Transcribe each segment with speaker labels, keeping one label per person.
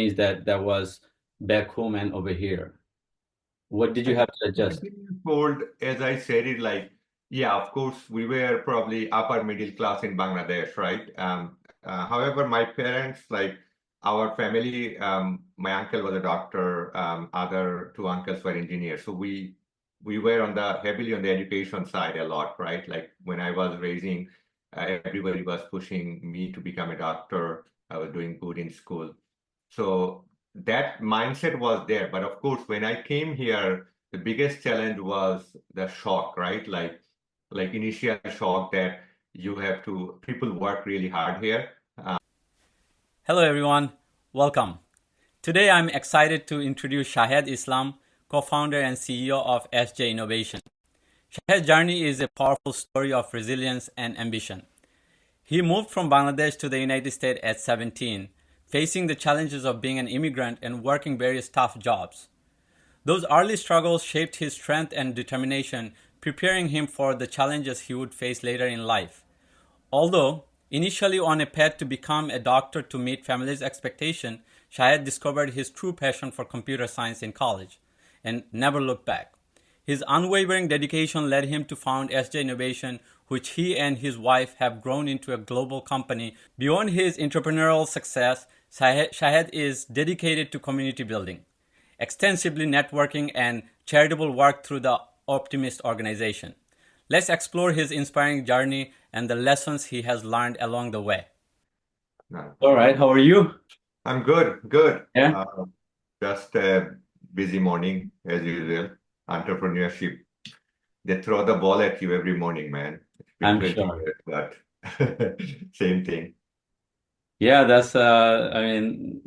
Speaker 1: that was back home and over here? What did
Speaker 2: I
Speaker 1: you
Speaker 2: think
Speaker 1: have to adjust?
Speaker 2: told, as I said it, like, yeah, of course, we were probably upper middle class in Bangladesh, right? However, my parents, like our family, my uncle was a doctor, other two uncles were engineers. So we were on the heavily on the education side a lot, right? Like when I was raising, everybody was pushing me to become a doctor. I was doing good in school. So that mindset was there. But of course, when I came here, the biggest challenge was the shock, right? Like initial shock that you have to, people work really hard here.
Speaker 1: Hello, everyone. Welcome. Today, I'm excited to introduce Shahed Islam, co-founder and CEO of SJ Innovation. Shahed's journey is a powerful story of resilience and ambition. He moved from Bangladesh to the United States at 17, facing the challenges of being an immigrant and working various tough jobs. Those early struggles shaped his strength and determination, preparing him for the challenges he would face later in life. Although initially on a path to become a doctor to meet family's expectation, Shahid discovered his true passion for computer science in college and never looked back. His unwavering dedication led him to found SJ Innovation, which he and his wife have grown into a global company. Beyond his entrepreneurial success, Shahed is dedicated to community building, extensively networking, and charitable work through the Optimist organization. Let's explore his inspiring journey and the lessons he has learned along the way.
Speaker 2: No.
Speaker 1: All right, how are you?
Speaker 2: I'm good, good.
Speaker 1: Yeah,
Speaker 2: Just a busy morning as usual. Entrepreneurship. They throw the ball at you every morning, man. It's been
Speaker 1: I'm
Speaker 2: 20
Speaker 1: sure.
Speaker 2: years, but same thing.
Speaker 1: Yeah, that's the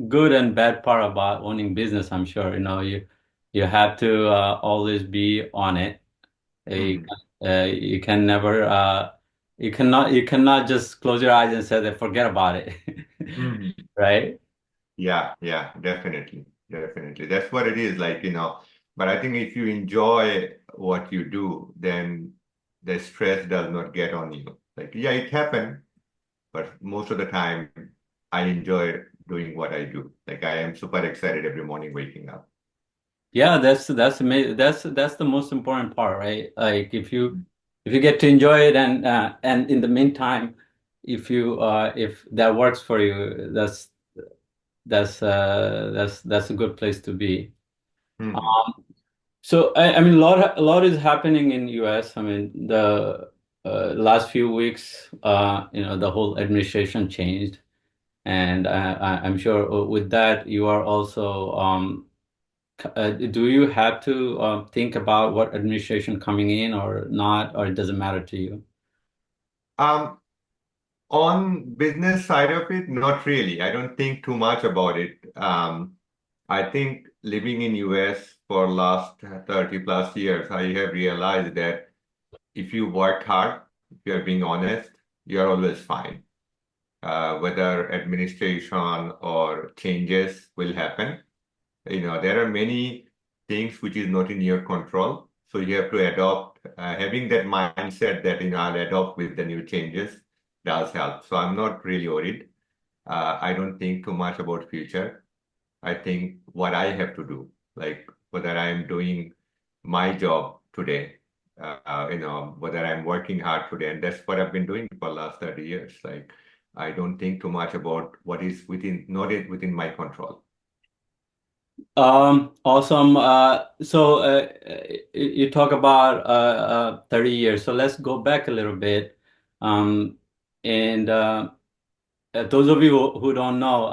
Speaker 1: good and bad part about owning business. I'm sure you have to always be on it. You,
Speaker 2: Mhm.
Speaker 1: you can never you cannot just close your eyes and say that forget about it,
Speaker 2: Mhm.
Speaker 1: right?
Speaker 2: Yeah, yeah, definitely. Definitely. That's what it is like, But I think if you enjoy what you do, then the stress does not get on you. Like, yeah, it happened, but most of the time I enjoy doing what I do. Like I am super excited every morning waking up.
Speaker 1: Yeah, that's amazing. That's the most important part, right? Like if you get to enjoy it and in the meantime, if that works for you, that's a good place to be.
Speaker 2: Mhm.
Speaker 1: Um, so I mean, a lot is happening in US. I mean, the last few weeks, the whole administration changed, and I'm sure with that you are also do you have to think about what administration coming in or not, or it doesn't matter to you?
Speaker 2: Um, on business side of it, not really. I don't think too much about it. I think living in US for last 30 plus years, I have realized that if you work hard, if you are being honest, you are always fine. Whether administration or changes will happen. There are many things which is not in your control. So you have to adopt, having that mindset that, I'll adopt with the new changes does help. So I'm not really worried. I don't think too much about future. I think what I have to do, like whether I'm doing my job today, whether I'm working hard today, and that's what I've been doing for the last 30 years. Like, I don't think too much about what is not within my control.
Speaker 1: Awesome. You talk about 30 years. So let's go back a little bit. Um, and those of you who don't know,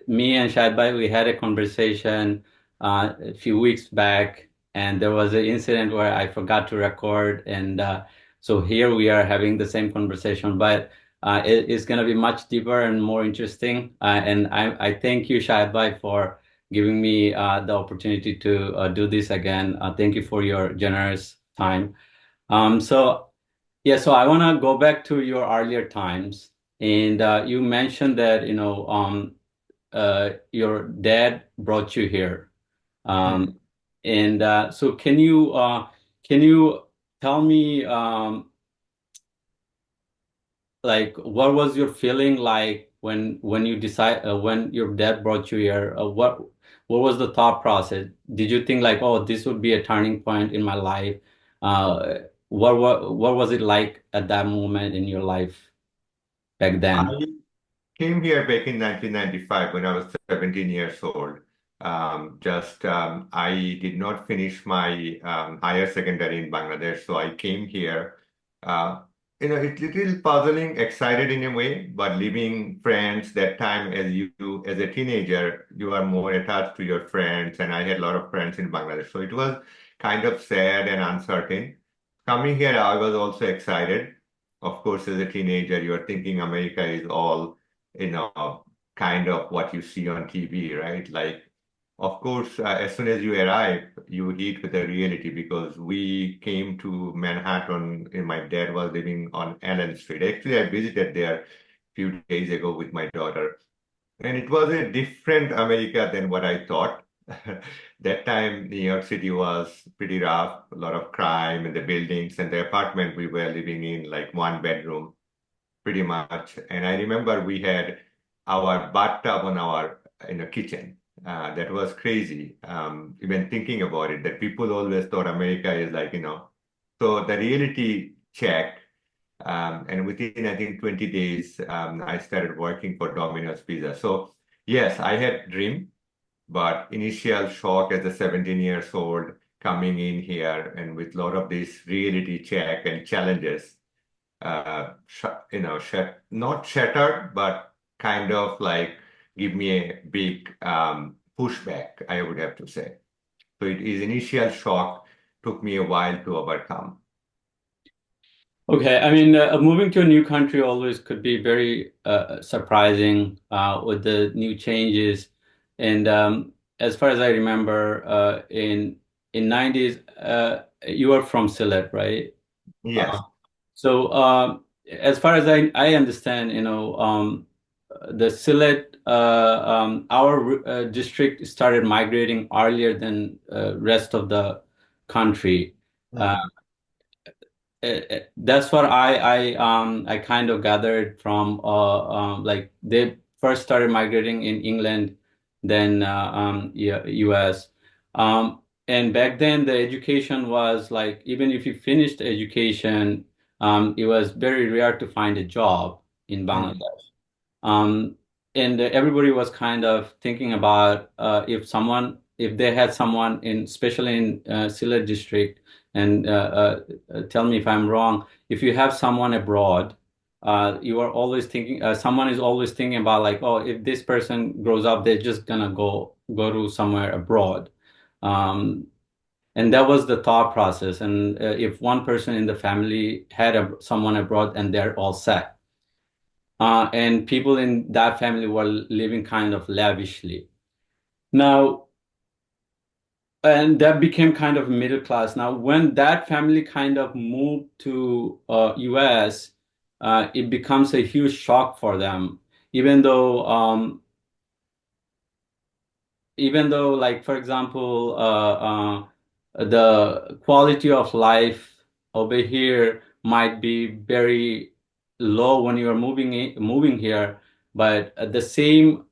Speaker 1: me and Shadbhai, we had a conversation a few weeks back, and there was an incident where I forgot to record, and so here we are having the same conversation, but it's going to be much deeper and more interesting. And I thank you, Shadbhai, for giving me the opportunity to do this again. Thank you for your generous time. So. Yeah, so I want to go back to your earlier times, and you mentioned that your dad brought you here,
Speaker 2: Hmm.
Speaker 1: and so can you tell me like what was your feeling like when you decide when your dad brought you here? What was the thought process? Did you think like, oh, this would be a turning point in my life? What was it like at that moment in your life back then?
Speaker 2: I came here back in 1995 when I was 17 years old. I did not finish my higher secondary in Bangladesh, so I came here. Uh, it's little puzzling, excited in a way, but leaving friends that time as a teenager, you are more attached to your friends, and I had a lot of friends in Bangladesh, so it was kind of sad and uncertain. Coming here, I was also excited. Of course, as a teenager, you're thinking America is all kind of what you see on TV, right? Like, of course, as soon as you arrive, you hit with the reality because we came to Manhattan and my dad was living on Allen Street. Actually, I visited there a few days ago with my daughter, and it was a different America than what I thought. That time, New York City was pretty rough, a lot of crime in the buildings and the apartment we were living in, like one bedroom pretty much. And I remember we had our bathtub on our in a kitchen. That was crazy. Even thinking about it, that people always thought America is like. So the reality check, and within I think 20 days, I started working for Domino's Pizza. So yes, I had dream, but initial shock as a 17 years old coming in here and with a lot of this reality check and challenges not shattered, but kind of like give me a big pushback, I would have to say. So it is initial shock, took me a while to overcome.
Speaker 1: Okay, I mean, moving to a new country always could be very surprising with the new changes. And as far as I remember, in 90s, you are from Sylhet, right? Uh,
Speaker 2: Yes.
Speaker 1: so as far as I understand, the Sylhet, our district started migrating earlier than rest of the country. Uh,
Speaker 2: Mhm.
Speaker 1: that's what I kind of gathered from like they first started migrating in England, then US. And back then the education was like even if you finished education, it was very rare to find a job in
Speaker 2: Mhm.
Speaker 1: Bangladesh. Um, and everybody was kind of thinking about if they had someone in, especially in Sylhet district, and tell me if I'm wrong, if you have someone abroad, you are always thinking, someone is always thinking about like, oh, if this person grows up, they're just gonna go to somewhere abroad. Um, and that was the thought process. And if one person in the family had someone abroad and they're all set. And people in that family were living kind of lavishly. Now, and that became kind of middle class. Now, when that family kind of moved to US, it becomes a huge shock for them, even though like for example, the quality of life over here might be very low when you are moving here, but at the same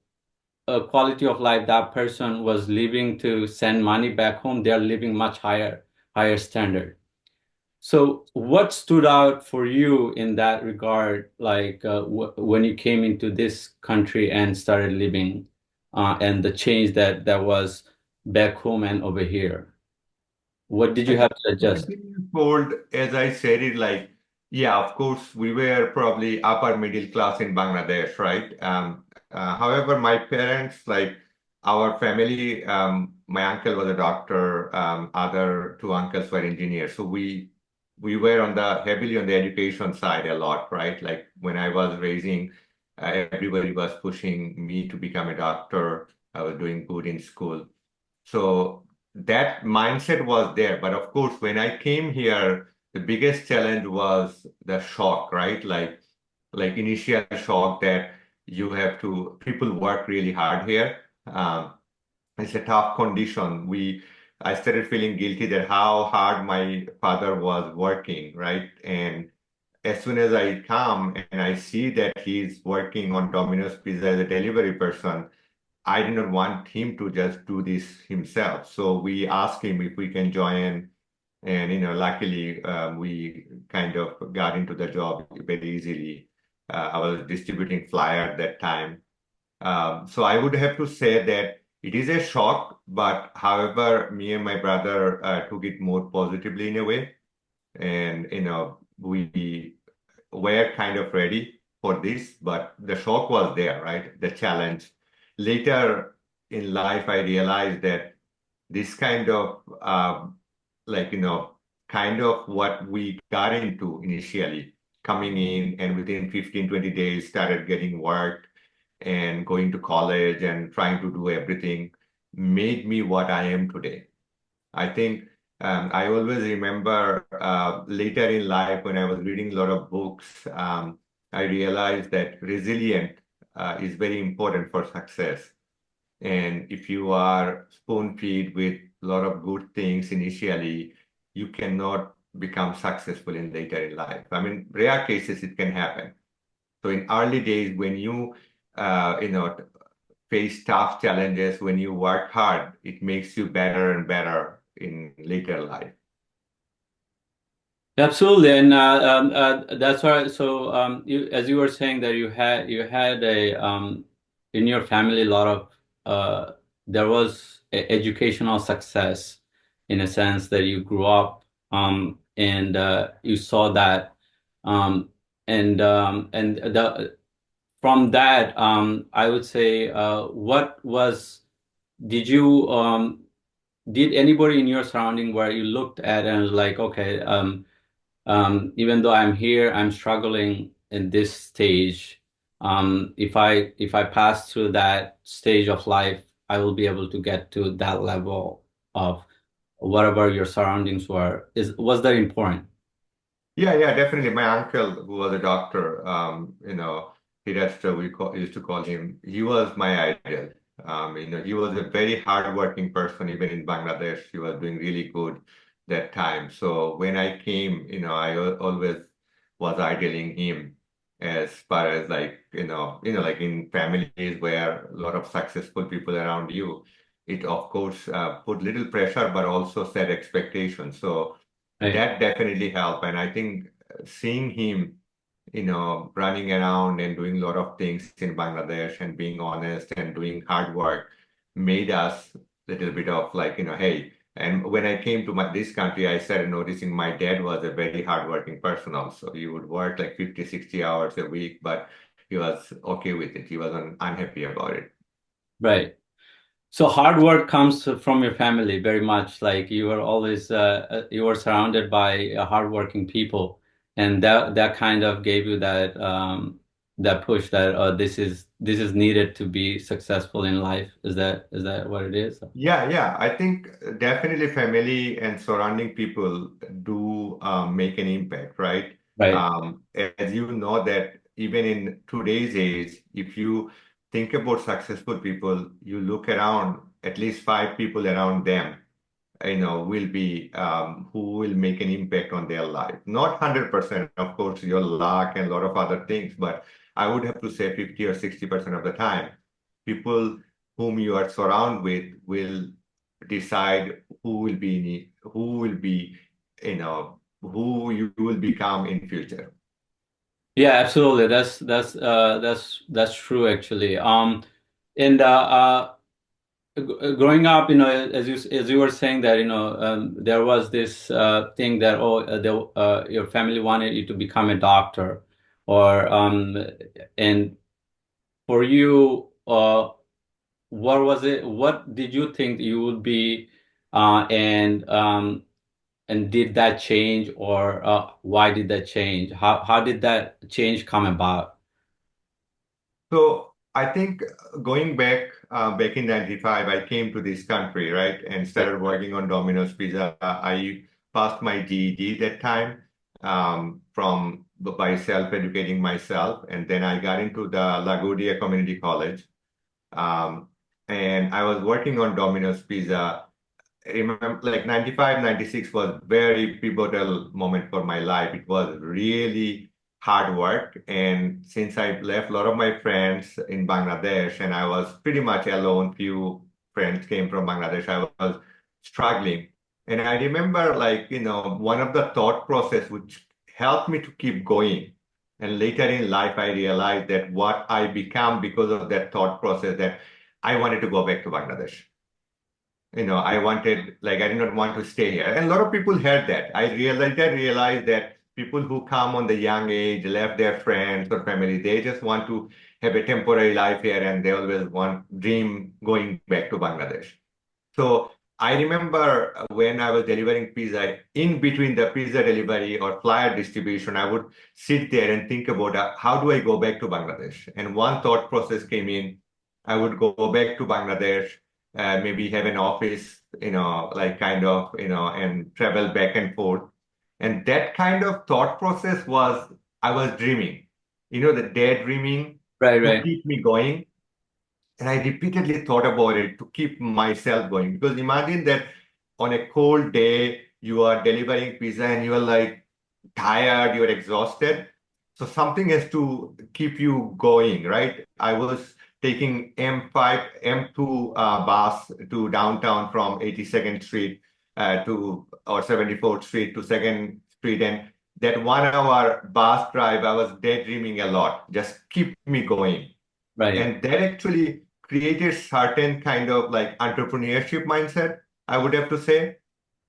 Speaker 1: quality of life that person was living to send money back home, they're living much higher standard. So what stood out for you in that regard, like when you came into this country and started living, and the change that was back home and over here? What did
Speaker 2: I
Speaker 1: you have
Speaker 2: think
Speaker 1: to adjust?
Speaker 2: 17 years old, as I said it, like, yeah, of course, we were probably upper middle class in Bangladesh, right? However, my parents, like our family, my uncle was a doctor, other two uncles were engineers. So we were on the heavily on the education side a lot, right? Like when I was raising, everybody was pushing me to become a doctor. I was doing good in school. So that mindset was there. But of course, when I came here, the biggest challenge was the shock, right? Like initial shock that people work really hard here. It's a tough condition. I started feeling guilty that how hard my father was working, right? And as soon as I come and I see that he's working on Domino's Pizza as a delivery person, I did not want him to just do this himself. So we asked him if we can join, and luckily we kind of got into the job very easily. I was distributing flyer at that time. So I would have to say that it is a shock, but however, me and my brother took it more positively in a way, and we were kind of ready for this, but the shock was there, right? The challenge. Later in life, I realized that this kind of like kind of what we got into initially, coming in and within 15, 20 days started getting work and going to college and trying to do everything, made me what I am today. I think I always remember later in life when I was reading a lot of books, I realized that resilient is very important for success. And if you are spoon-fed with a lot of good things initially, you cannot become successful in later in life. I mean, rare cases it can happen. So in early days, when you face tough challenges, when you work hard, it makes you better and better in later life.
Speaker 1: Absolutely, and that's why. So, as you were saying that you had a in your family a lot of there was educational success in a sense that you grew up and you saw that and from that I would say what was did you did anybody in your surrounding where you looked at and was like, okay, even though I'm here, I'm struggling in this stage. If I pass through that stage of life, I will be able to get to that level of whatever your surroundings were. Was that important?
Speaker 2: Yeah, yeah, definitely. My uncle, who was a doctor, Hirashtra, used to call him. He was my idol. He was a very hardworking person. Even in Bangladesh, he was doing really good that time. So when I came, I always was idling him as far as like like in families where a lot of successful people around you, it of course put little pressure, but also set expectations. So
Speaker 1: Right.
Speaker 2: that definitely helped. And I think seeing him, running around and doing a lot of things in Bangladesh and being honest and doing hard work made us a little bit of like, hey. And when I came to this country, I started noticing my dad was a very hardworking person also. He would work like 50, 60 hours a week, but he was okay with it. He wasn't unhappy about it.
Speaker 1: Right. So hard work comes from your family very much. Like you were always you were surrounded by hardworking people, and that kind of gave you that push that this is needed to be successful in life. Is that what it is?
Speaker 2: Yeah, yeah. I think definitely family and surrounding people do make an impact, right?
Speaker 1: Right.
Speaker 2: As you know that even in today's age, if you think about successful people, you look around at least five people around them will be who will make an impact on their life. Not 100%, of course, your luck and a lot of other things, but I would have to say 50 or 60% of the time, people whom you are surrounded with will decide who you will become in future.
Speaker 1: Yeah, absolutely. That's true actually. And growing up, as you were saying that, there was this thing that your family wanted you to become a doctor, or and for you, what was it? What did you think you would be, and did that change, or why did that change? How did that change come about?
Speaker 2: So I think going back in 95, I came to this country, right, and
Speaker 1: Right.
Speaker 2: started working on Domino's Pizza. I passed my GED that time from by self-educating myself, and then I got into the LaGuardia Community College, um, and I was working on Domino's Pizza. I remember like 95, 96 was very pivotal moment for my life. It was really hard work. And since I left a lot of my friends in Bangladesh and I was pretty much alone, few friends came from Bangladesh, I was struggling. And I remember one of the thought process which helped me to keep going. And later in life, I realized that what I become because of that thought process that I wanted to go back to Bangladesh. I wanted, I did not want to stay here. And a lot of people heard that. I realized that people who come on the young age, left their friends or family, they just want to have a temporary life here and they always dream going back to Bangladesh. So I remember when I was delivering pizza, in between the pizza delivery or flyer distribution, I would sit there and think about how do I go back to Bangladesh? And one thought process came in. I would go back to Bangladesh, maybe have an office, and travel back and forth. And that kind of thought process I was dreaming, the daydreaming
Speaker 1: Right,
Speaker 2: to
Speaker 1: right,
Speaker 2: keep me going. And I repeatedly thought about it to keep myself going. Because imagine that on a cold day, you are delivering pizza and you are like tired, you're exhausted. So something has to keep you going, right? I was taking M5, M2 bus to downtown from 82nd Street or 74th Street to 2nd Street. And that 1 hour bus drive, I was daydreaming a lot, just keep me going.
Speaker 1: right.
Speaker 2: And that actually created certain kind of like entrepreneurship mindset, I would have to say.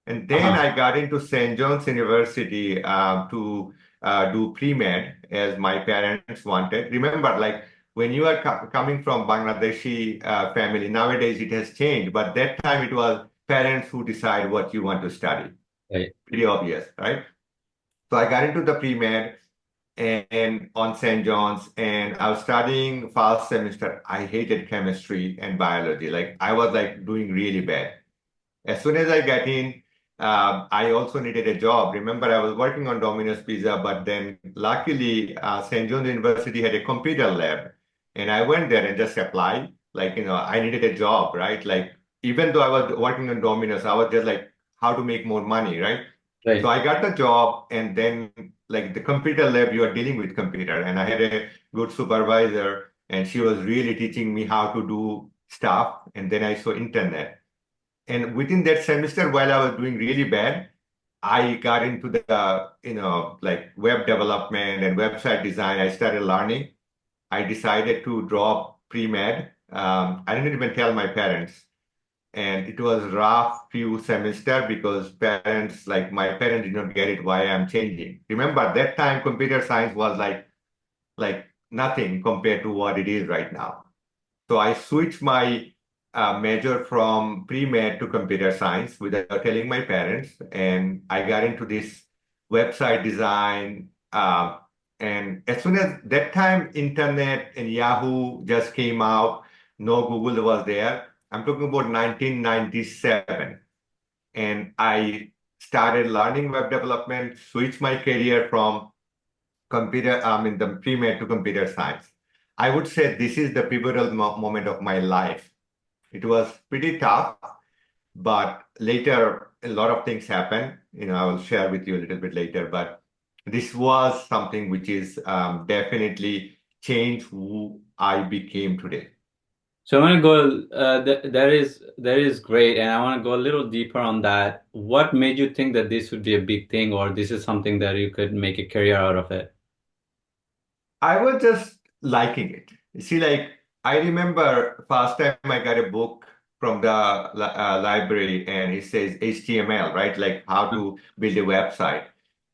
Speaker 2: And then
Speaker 1: Uh-huh.
Speaker 2: I got into St. John's University to do pre-med as my parents wanted. Remember, like when you are coming from Bangladeshi family, nowadays it has changed, but that time it was parents who decide what you want to study.
Speaker 1: Right,
Speaker 2: Pretty obvious, right? So I got into the pre-med and on St. John's, and I was studying first semester. I hated chemistry and biology. Like I was like doing really bad. As soon as I got in, I also needed a job. Remember, I was working on Domino's Pizza, but then luckily St. John's University had a computer lab, and I went there and just applied. I needed a job, right? Like even though I was working on Domino's, I was just like, how to make more money, right? So
Speaker 1: right.
Speaker 2: I got the job, and then like the computer lab, you are dealing with computer, and I had a good supervisor, and she was really teaching me how to do stuff. And then I saw internet. And within that semester, while I was doing really bad, I got into like web development and website design. I started learning. I decided to drop pre-med. I didn't even tell my parents. And it was rough few semester because my parents did not get it why I'm changing. Remember that time computer science was like nothing compared to what it is right now. So I switched my major from pre-med to computer science without telling my parents, and I got into this website design. And as soon as that time, internet and Yahoo just came out, no Google was there. I'm talking about 1997, and I started learning web development, switched my career from the pre-med to computer science. I would say this is the pivotal moment of my life. It was pretty tough, but later a lot of things happened. I will share with you a little bit later, but this was something which is definitely changed who I became today.
Speaker 1: So I want to go, that is great, and I want to go a little deeper on that. What made you think that this would be a big thing, or this is something that you could make a career out of it?
Speaker 2: I was just liking it. You see, like I remember first time I got a book from the library and it says HTML, right? Like how to build a website.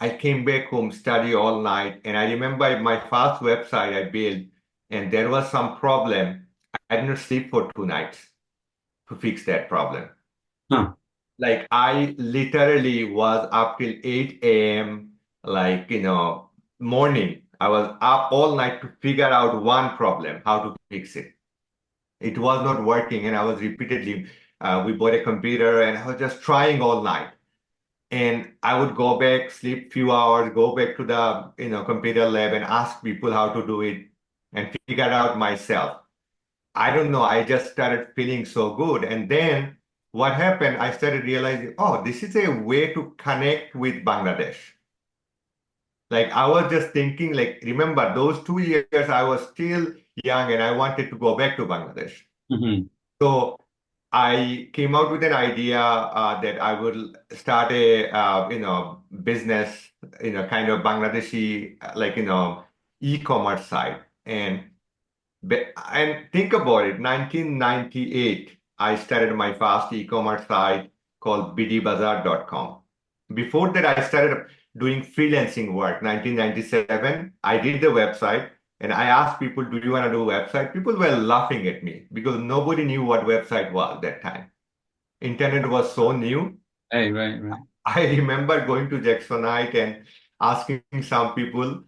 Speaker 2: I came back home, study all night, and I remember my first website I built, and there was some problem. I did not sleep for 2 nights to fix that problem.
Speaker 1: Huh.
Speaker 2: Like I literally was up till 8 a.m. Morning. I was up all night to figure out one problem, how to fix it. It was not working, and I was repeatedly. We bought a computer, and I was just trying all night. And I would go back, sleep few hours, go back to the computer lab, and ask people how to do it, and figure it out myself. I don't know. I just started feeling so good. And then what happened? I started realizing, oh, this is a way to connect with Bangladesh. Like I was just thinking, like, remember those 2 years I was still young and I wanted to go back to Bangladesh.
Speaker 1: Hmm.
Speaker 2: So I came out with an idea that I would start a business, kind of Bangladeshi e-commerce site. And think about it, 1998, I started my first e-commerce site called bdbazaar.com. Before that, I started doing freelancing work. 1997, I did the website and I asked people, do you want to do a website? People were laughing at me because nobody knew what website was that time. Internet was so new.
Speaker 1: Right, right, right.
Speaker 2: I remember going to Jacksonite and asking some people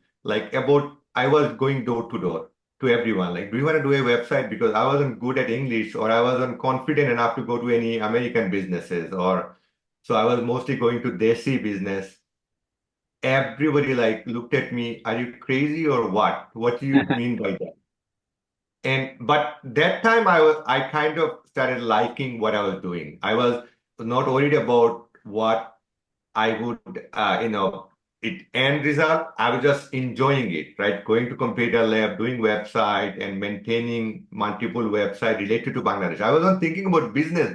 Speaker 2: I was going door to door to everyone, like, do you want to do a website? Because I wasn't good at English or I wasn't confident enough to go to any American businesses or so I was mostly going to Desi business. Everybody like looked at me, are you crazy or what? What do you mean by that? But that time I kind of started liking what I was doing. I was not worried about what I would, it end result. I was just enjoying it, right? Going to computer lab, doing website and maintaining multiple website related to Bangladesh. I wasn't thinking about business.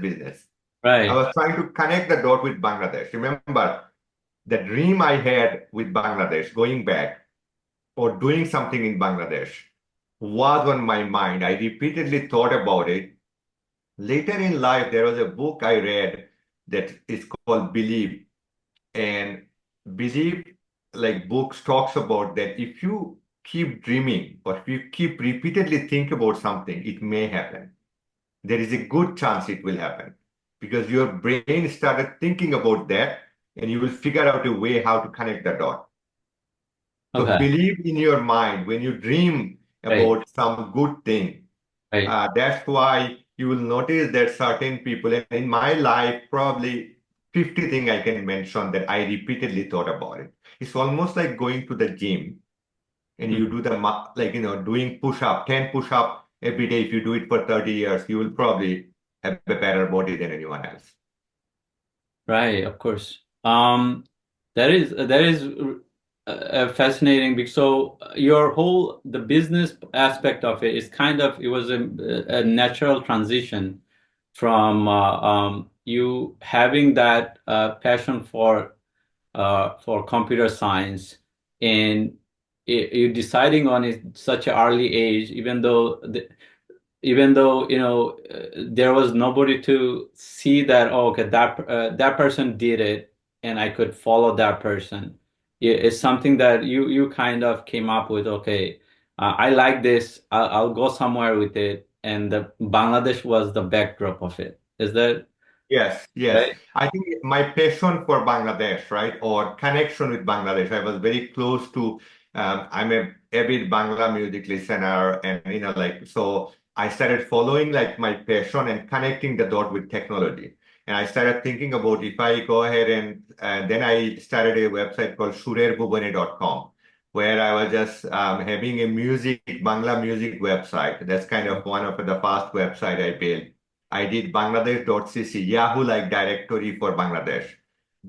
Speaker 2: I
Speaker 1: Right.
Speaker 2: was trying to connect the dot with Bangladesh. Remember, the dream I had with Bangladesh, going back or doing something in Bangladesh was on my mind. I repeatedly thought about it. Later in life, there was a book I read that is called Believe. And believe, like books talks about that if you keep dreaming or if you keep repeatedly think about something, it may happen. There is a good chance it will happen because your brain started thinking about that and you will figure out a way how to connect the dot. So
Speaker 1: Okay.
Speaker 2: believe in your mind when you dream
Speaker 1: Right,
Speaker 2: about some good thing.
Speaker 1: right.
Speaker 2: That's why you will notice that certain people, and in my life, probably 50 things I can mention that I repeatedly thought about it. It's almost like going to the gym and you
Speaker 1: Mhm.
Speaker 2: do doing push-up, 10 push-up every day. If you do it for 30 years, you will probably have a better body than anyone else.
Speaker 1: Right, of course. That is fascinating because your whole the business aspect of it is kind of it was a natural transition from you having that passion for computer science and you deciding on it such an early age, even though there was nobody to see that, oh, okay, that person did it and I could follow that person. It's something that you kind of came up with. Okay, I like this. I'll go somewhere with it, and the Bangladesh was the backdrop of it. Is that
Speaker 2: Yes, yes.
Speaker 1: right?
Speaker 2: I think my passion for Bangladesh, right, or connection with Bangladesh, I was very close to. I'm a avid Bangla music listener, and so I started following like my passion and connecting the dot with technology. And I started thinking about if I go ahead and then I started a website called surerbubane.com, where I was just having a Bangla music website. That's kind of one of the first website I built. I did Bangladesh.cc, Yahoo like directory for Bangladesh,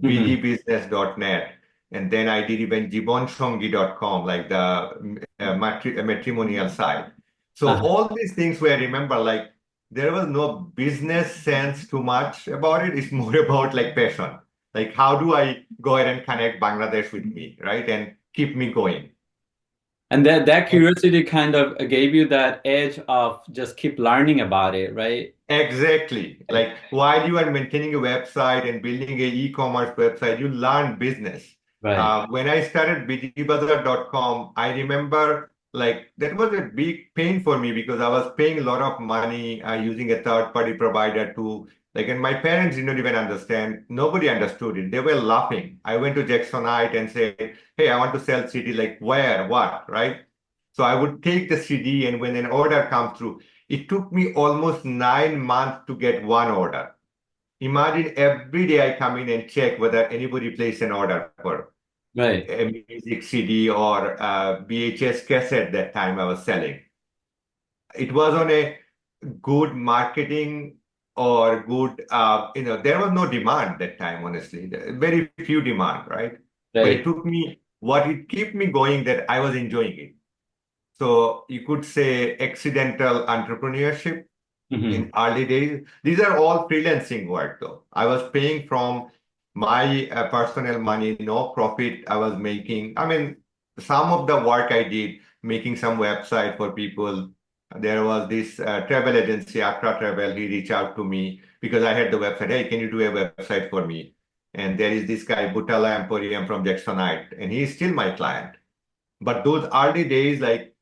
Speaker 1: Hmm.
Speaker 2: bdbusiness.net, and then I did even jibonsongi.com, like the matrimonial site. So
Speaker 1: Uh-huh.
Speaker 2: all these things where remember, like there was no business sense too much about it. It's more about like passion. Like how do I go ahead and connect Bangladesh with me, right? And keep me going.
Speaker 1: And that curiosity kind of gave you that edge of just keep learning about it, right?
Speaker 2: Exactly.
Speaker 1: Right.
Speaker 2: Like while you are maintaining a website and building a e-commerce website, you learn business.
Speaker 1: Right.
Speaker 2: When I started bdbazaar.com, I remember like that was a big pain for me because I was paying a lot of money using a third-party provider to and my parents didn't even understand. Nobody understood it. They were laughing. I went to Jacksonite and said, "Hey, I want to sell CD. Like where, what, right?" So I would take the CD, and when an order comes through. It took me almost 9 months to get one order. Imagine every day I come in and check whether anybody placed an order for
Speaker 1: Right.
Speaker 2: a music CD or a VHS cassette that time I was selling. It was on a good marketing or good, there was no demand that time, honestly. Very few demand, right? But it
Speaker 1: Right.
Speaker 2: took me what it kept me going that I was enjoying it. So you could say accidental entrepreneurship
Speaker 1: Hmm.
Speaker 2: in early days. These are all freelancing work though. I was paying from my personal money, no profit I was making. I mean, some of the work I did, making some website for people. There was this travel agency, Accra Travel. He reached out to me because I had the website. Hey, can you do a website for me? And there is this guy, Butala Emporium from Jacksonite, and he is still my client. But those early days, like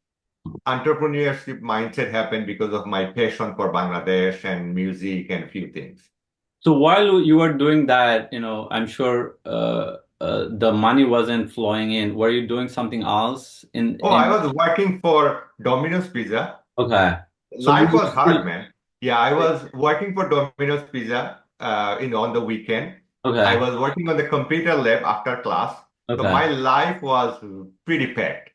Speaker 2: entrepreneurship mindset happened because of my passion for Bangladesh and music and few things.
Speaker 1: So while you were doing that, I'm sure the money wasn't flowing in. Were you doing something else
Speaker 2: Oh, I was working for Domino's Pizza.
Speaker 1: Okay. So you
Speaker 2: Life
Speaker 1: were
Speaker 2: was
Speaker 1: still
Speaker 2: hard, man. Yeah, I was working for Domino's Pizza on the weekend. I
Speaker 1: okay,
Speaker 2: was working on the computer lab after class. So
Speaker 1: okay,
Speaker 2: my life was pretty packed.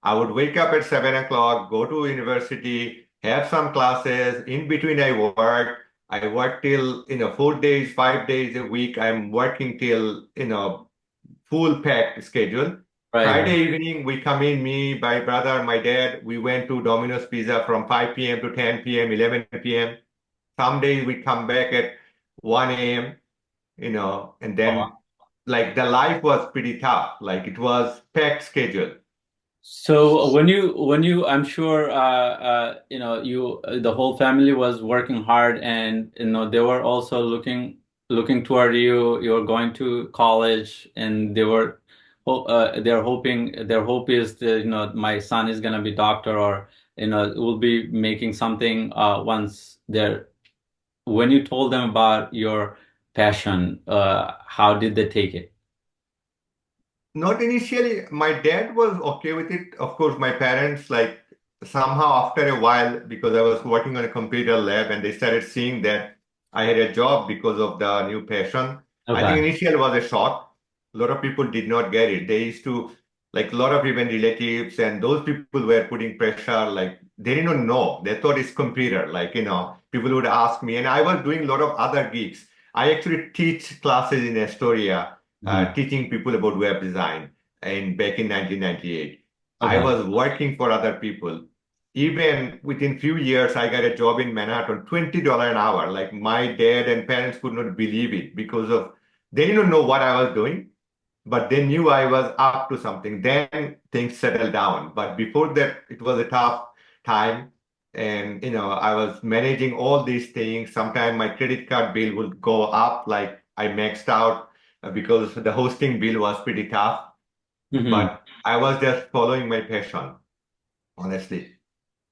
Speaker 2: I would wake up at 7 o'clock, go to university, have some classes. In between, I work. I work till 4 days, 5 days a week. I'm working till full packed schedule.
Speaker 1: right, right,
Speaker 2: Friday evening, we come in, me, my brother, my dad. We went to Domino's Pizza from 5 p.m. to 10 p.m., 11 p.m. Some days we come back at 1 a.m., and then
Speaker 1: oh.
Speaker 2: like the life was pretty tough. Like it was packed schedule.
Speaker 1: So I'm sure, the whole family was working hard, and they were also looking toward you. You were going to college, and they're hoping their hope is that my son is gonna be doctor, or will be making something once they're. When you told them about your passion, how did they take it?
Speaker 2: Not initially. My dad was okay with it. Of course, my parents, like somehow after a while, because I was working on a computer lab and they started seeing that I had a job because of the new passion. I think
Speaker 1: Okay.
Speaker 2: initial was a shock. A lot of people did not get it. They used to, like a lot of even relatives and those people were putting pressure, like they didn't know. They thought it's computer. Like, people would ask me, and I was doing a lot of other gigs. I actually teach classes in Astoria
Speaker 1: Mhm.
Speaker 2: teaching people about web design and back in 1998. I
Speaker 1: Okay.
Speaker 2: was working for other people. Even within few years, I got a job in Manhattan, $20 an hour. Like my dad and parents could not believe it because of they didn't know what I was doing, but they knew I was up to something. Then things settled down. But before that, it was a tough time. And, I was managing all these things. Sometimes my credit card bill would go up, like I maxed out because the hosting bill was pretty tough.
Speaker 1: Mhm.
Speaker 2: But I was just following my passion, honestly.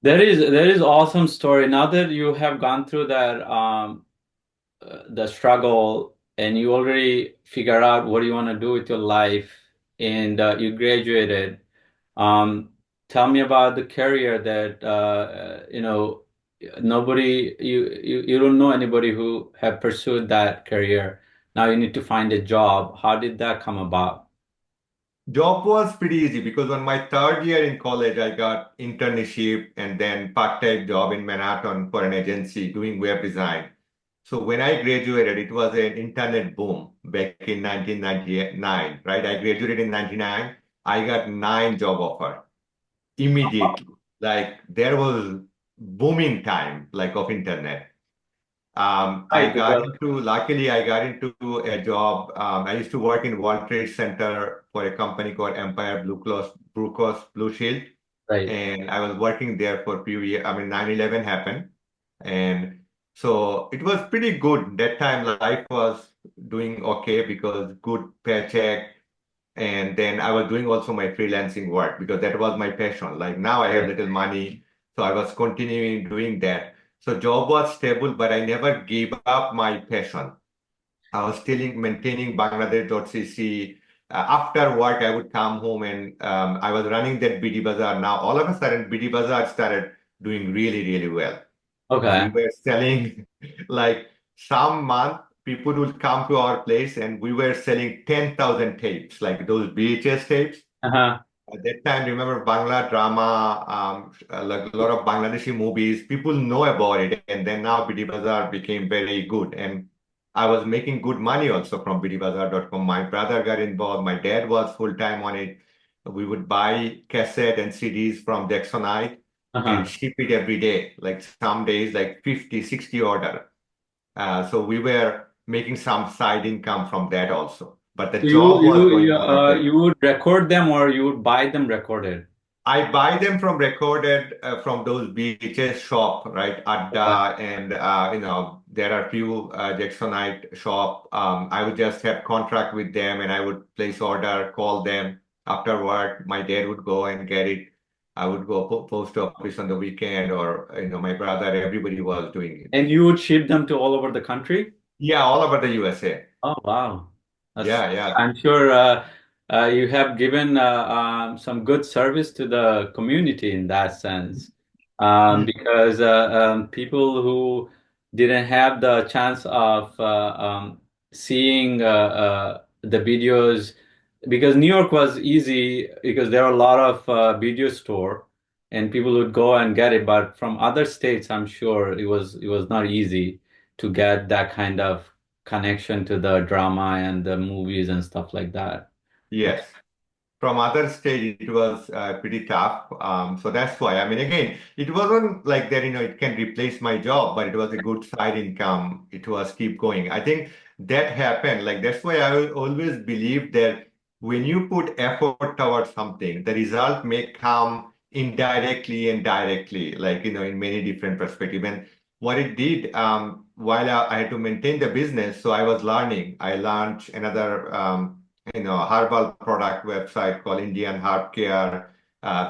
Speaker 1: There is awesome story. Now that you have gone through that the struggle, and you already figure out what you want to do with your life, and you graduated. Um, Tell me about the career that nobody you don't know anybody who have pursued that career. Now you need to find a job. How did that come about?
Speaker 2: Job was pretty easy because on my third year in college, I got internship and then part-time job in Manhattan for an agency doing web design. So when I graduated, it was an internet boom back in 1999, right? I graduated in 99. I got 9 job offer immediately. Like there was booming time, like of internet.
Speaker 1: Right, because
Speaker 2: Luckily, I got into a job. I used to work in World Trade Center for a company called Empire Blue Cross Blue Shield.
Speaker 1: right.
Speaker 2: And I was working there for a few years. I mean, 9/11 happened. And so it was pretty good. That time life was doing okay because good paycheck. And then I was doing also my freelancing work because that was my passion. Like now I have
Speaker 1: Right.
Speaker 2: little money. So I was continuing doing that. So job was stable, but I never gave up my passion. I was still maintaining Bangladesh.cc. After work, I would come home and I was running that BD Bazaar. Now, all of a sudden, BD Bazaar started doing really, really well. We
Speaker 1: Okay.
Speaker 2: were selling like some month, people would come to our place and we were selling 10,000 tapes, like those VHS tapes.
Speaker 1: Uh-huh.
Speaker 2: At that time, remember Bangla drama, like a lot of Bangladeshi movies, people know about it. And then now BD Bazaar became very good. And I was making good money also from bdbazaar.com. My brother got involved. My dad was full time on it. We would buy cassette and CDs from Jacksonite and
Speaker 1: Uh-huh.
Speaker 2: ship it every day. Like some days, like 50, 60 order. So we were making some side income from that also. But the
Speaker 1: So you
Speaker 2: job was
Speaker 1: you
Speaker 2: going
Speaker 1: you
Speaker 2: on
Speaker 1: uh,
Speaker 2: okay.
Speaker 1: you would record them or you would buy them recorded?
Speaker 2: I buy them from recorded from those VHS shop, right?
Speaker 1: Okay.
Speaker 2: Adda and there are few Jacksonite shop. I would just have contract with them and I would place order, call them after work. My dad would go and get it. I would go post office on the weekend or my brother, everybody was doing it.
Speaker 1: And you would ship them to all over the country?
Speaker 2: Yeah, all over the USA.
Speaker 1: Oh, wow. That's,
Speaker 2: Yeah, yeah.
Speaker 1: I'm sure you have given some good service to the community in that sense. Because people who didn't have the chance of seeing the videos, because New York was easy because there are a lot of video store and people would go and get it. But from other states, I'm sure it was not easy to get that kind of connection to the drama and the movies and stuff like that.
Speaker 2: Yes. From other stage, it was pretty tough. So that's why, I mean, again, it wasn't like that, it can replace my job, but it was a good side income. It was keep going. I think that happened. Like, that's why I always believe that when you put effort towards something, the result may come indirectly and directly, like, in many different perspectives. And what it did, while I had to maintain the business, so I was learning. I launched another herbal product website called Indian Herb Care.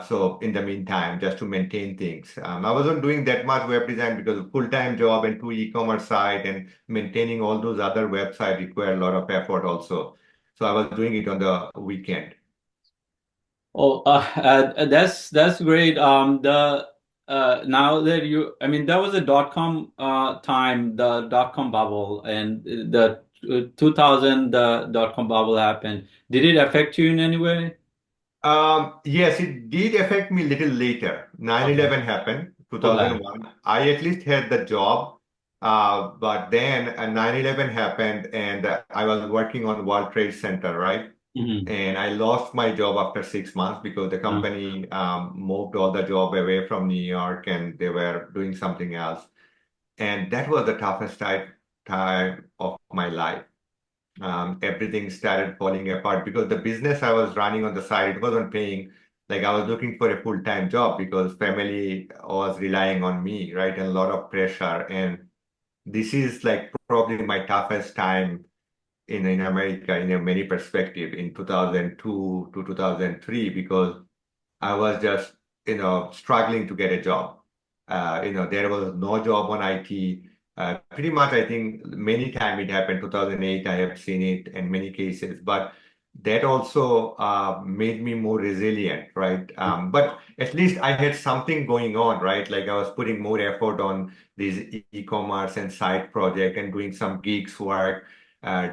Speaker 2: So in the meantime, just to maintain things, I wasn't doing that much web design because of full-time job and two e-commerce site and maintaining all those other websites require a lot of effort also. So I was doing it on the weekend.
Speaker 1: Oh, that's great. Now that I mean, that was a .com time, the .com bubble, and the 2000 the .com bubble happened. Did it affect you in any way?
Speaker 2: Yes, it did affect me a little later.
Speaker 1: Okay.
Speaker 2: 9/11 happened,
Speaker 1: Okay.
Speaker 2: 2001. I at least had the job, but then 9/11 happened and I was working on World Trade Center, right?
Speaker 1: Hmm.
Speaker 2: And I lost my job after 6 months because the company moved all the job away from New York and they were doing something else. And that was the toughest time of my life. Everything started falling apart because the business I was running on the side, it wasn't paying. Like I was looking for a full-time job because family was relying on me, right? And a lot of pressure. And this is like probably my toughest time in America in a many perspective in 2002 to 2003 because I was just, struggling to get a job. There was no job on IT. Pretty much, I think many time it happened, 2008, I have seen it in many cases, but that also made me more resilient, right? But at least I had something going on, right? Like I was putting more effort on these e-commerce and side project and doing some gigs work,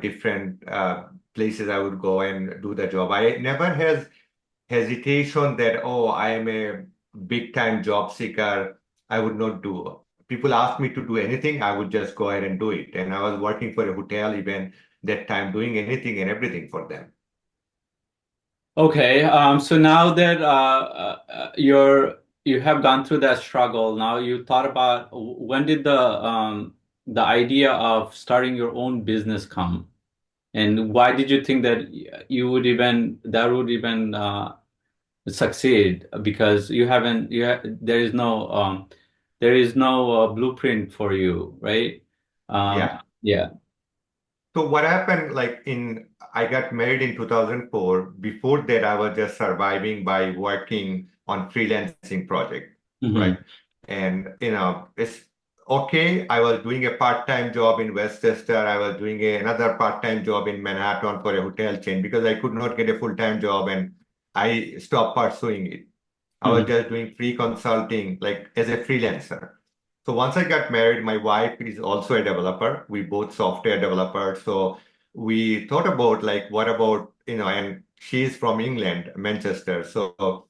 Speaker 2: different places I would go and do the job. I never has hesitation that, oh, I am a big time job seeker. I would not do. People ask me to do anything, I would just go ahead and do it. And I was working for a hotel even that time, doing anything and everything for them.
Speaker 1: Okay, so now that you have gone through that struggle, now you thought about when did the idea of starting your own business come, and why did you think that that would even succeed? Because you haven't there is no blueprint for you, right?
Speaker 2: Yeah.
Speaker 1: Yeah.
Speaker 2: So what happened, like I got married in 2004. Before that, I was just surviving by working on freelancing project,
Speaker 1: Hmm.
Speaker 2: right? And, it's okay. I was doing a part-time job in Westchester. I was doing another part-time job in Manhattan for a hotel chain because I could not get a full-time job and I stopped pursuing it. I was
Speaker 1: Hmm.
Speaker 2: just doing free consulting, like as a freelancer. So once I got married, my wife is also a developer. We both software developers. So we thought about like, what about, and she's from England, Manchester. So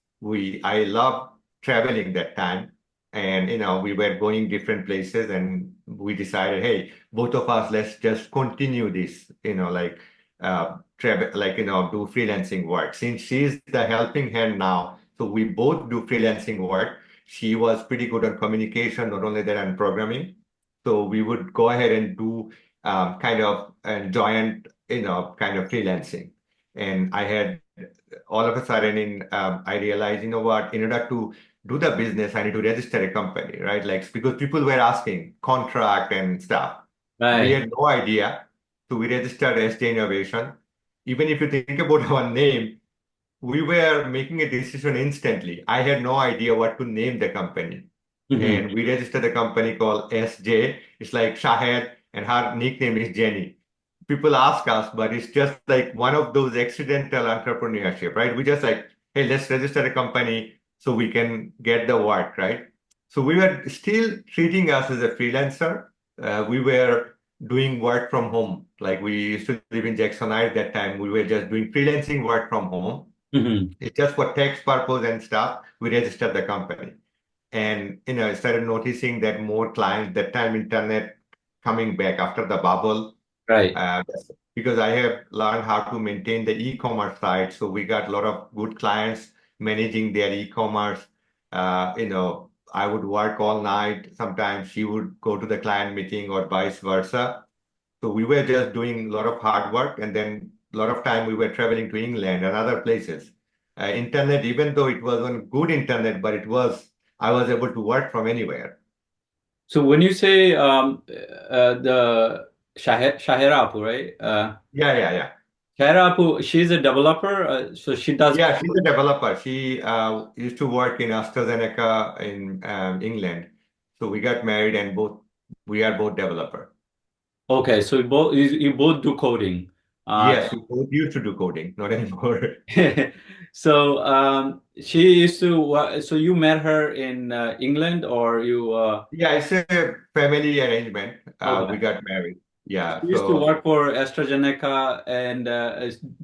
Speaker 2: I love traveling that time. And, we were going different places and we decided, hey, both of us, let's just continue this, travel, like, do freelancing work. Since she's the helping hand now, so we both do freelancing work. She was pretty good on communication, not only that on programming. So we would go ahead and do kind of joint, kind of freelancing. And I had all of a sudden I realized, you know what, in order to do the business, I need to register a company, right? Like, because people were asking contract and stuff. We
Speaker 1: Right.
Speaker 2: had no idea. So we registered SJ Innovation. Even if you think about our name, we were making a decision instantly. I had no idea what to name the company.
Speaker 1: Hmm.
Speaker 2: And we registered a company called SJ. It's like Shahed, and her nickname is Jenny. People ask us, but it's just like one of those accidental entrepreneurship, right? We just like, hey, let's register a company so we can get the work, right? So we were still treating us as a freelancer. We were doing work from home. Like, we used to live in Jackson at that time. We were just doing freelancing work from home.
Speaker 1: Hmm.
Speaker 2: It's just for tax purpose and stuff. We registered the company, and I started noticing that more clients that time internet coming back after the bubble,
Speaker 1: Right.
Speaker 2: uh, because I have learned how to maintain the e-commerce side. So we got a lot of good clients managing their e-commerce. I would work all night. Sometimes she would go to the client meeting or vice versa. So we were just doing a lot of hard work, and then a lot of time we were traveling to England and other places. Internet, even though it wasn't good internet, but I was able to work from anywhere.
Speaker 1: So when you say the Shahera Apu, right?
Speaker 2: Yeah, yeah, yeah.
Speaker 1: Shahera Apu, she's a developer, so she does
Speaker 2: Yeah, she's
Speaker 1: code.
Speaker 2: a developer. She used to work in AstraZeneca in England. So we got married, and we are both developer.
Speaker 1: Okay, so you both do coding. Uh,
Speaker 2: Yes, we both used to do coding, not anymore.
Speaker 1: so she used to. So you met her in England, or you?
Speaker 2: Yeah, it's a family arrangement. We
Speaker 1: Okay.
Speaker 2: got married.
Speaker 1: She
Speaker 2: Yeah,
Speaker 1: used to
Speaker 2: so
Speaker 1: work for AstraZeneca, and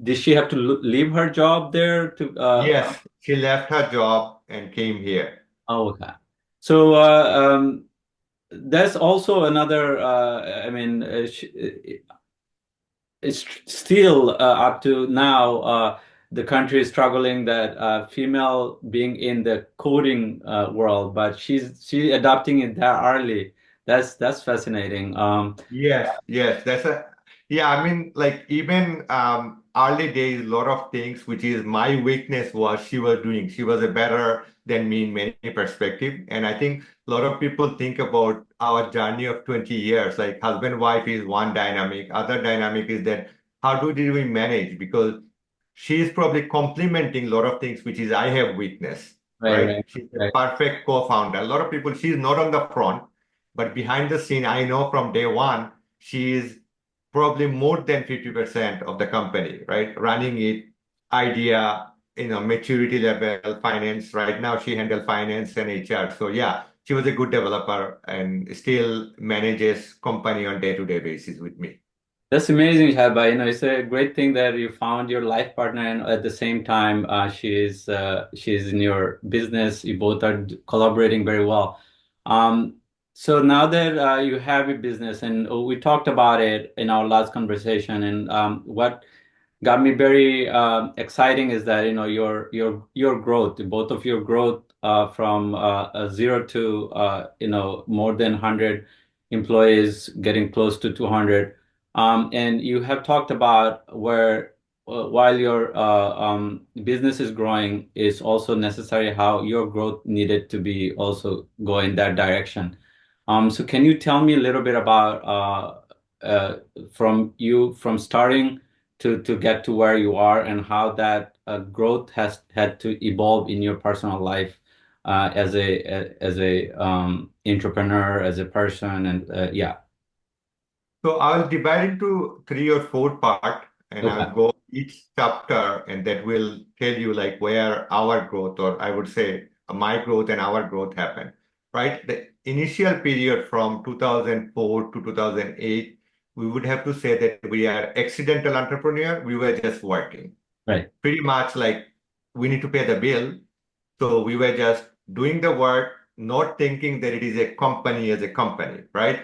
Speaker 1: did she have to leave her job there to come?
Speaker 2: yes, she left her job and came here.
Speaker 1: Oh, okay. So there's also another. I mean, it's still up to now. The country is struggling that female being in the coding world, but she adopting it that early. That's fascinating.
Speaker 2: Yes, yes, yeah, I mean, like, even early days, a lot of things, which is my weakness, was she was doing. She was a better than me in many perspective. And I think a lot of people think about our journey of 20 years, like husband, wife is one dynamic. Other dynamic is that did we manage? Because she is probably complementing a lot of things, which is I have weakness,
Speaker 1: Right,
Speaker 2: right?
Speaker 1: right,
Speaker 2: She's a
Speaker 1: right.
Speaker 2: perfect co-founder. A lot of people, she's not on the front, but behind the scene, I know from day one, she is probably more than 50% of the company, right? Running it, idea, maturity level, finance. Right now, she handles finance and HR. So yeah, she was a good developer and still manages company on day-to-day basis with me.
Speaker 1: That's amazing, Shaba. It's a great thing that you found your life partner, and at the same time, she's in your business. You both are collaborating very well. Um, so now that you have your business, and we talked about it in our last conversation, and what got me very exciting is that your growth, both of your growth from a zero to more than 100 employees, getting close to 200. And you have talked about where while your business is growing, it's also necessary how your growth needed to be also go in that direction. So can you tell me a little bit about from starting to get to where you are, and how that growth has had to evolve in your personal life as a entrepreneur, as a person, and yeah.
Speaker 2: So I'll divide into three or four part, and I'll
Speaker 1: Okay.
Speaker 2: go each chapter, and that will tell you like where our growth, or I would say my growth and our growth happened. Right? The initial period from 2004 to 2008, we would have to say that we are accidental entrepreneur. We were just working.
Speaker 1: Right.
Speaker 2: Pretty much like we need to pay the bill, so we were just doing the work, not thinking that it is a company as a company, right?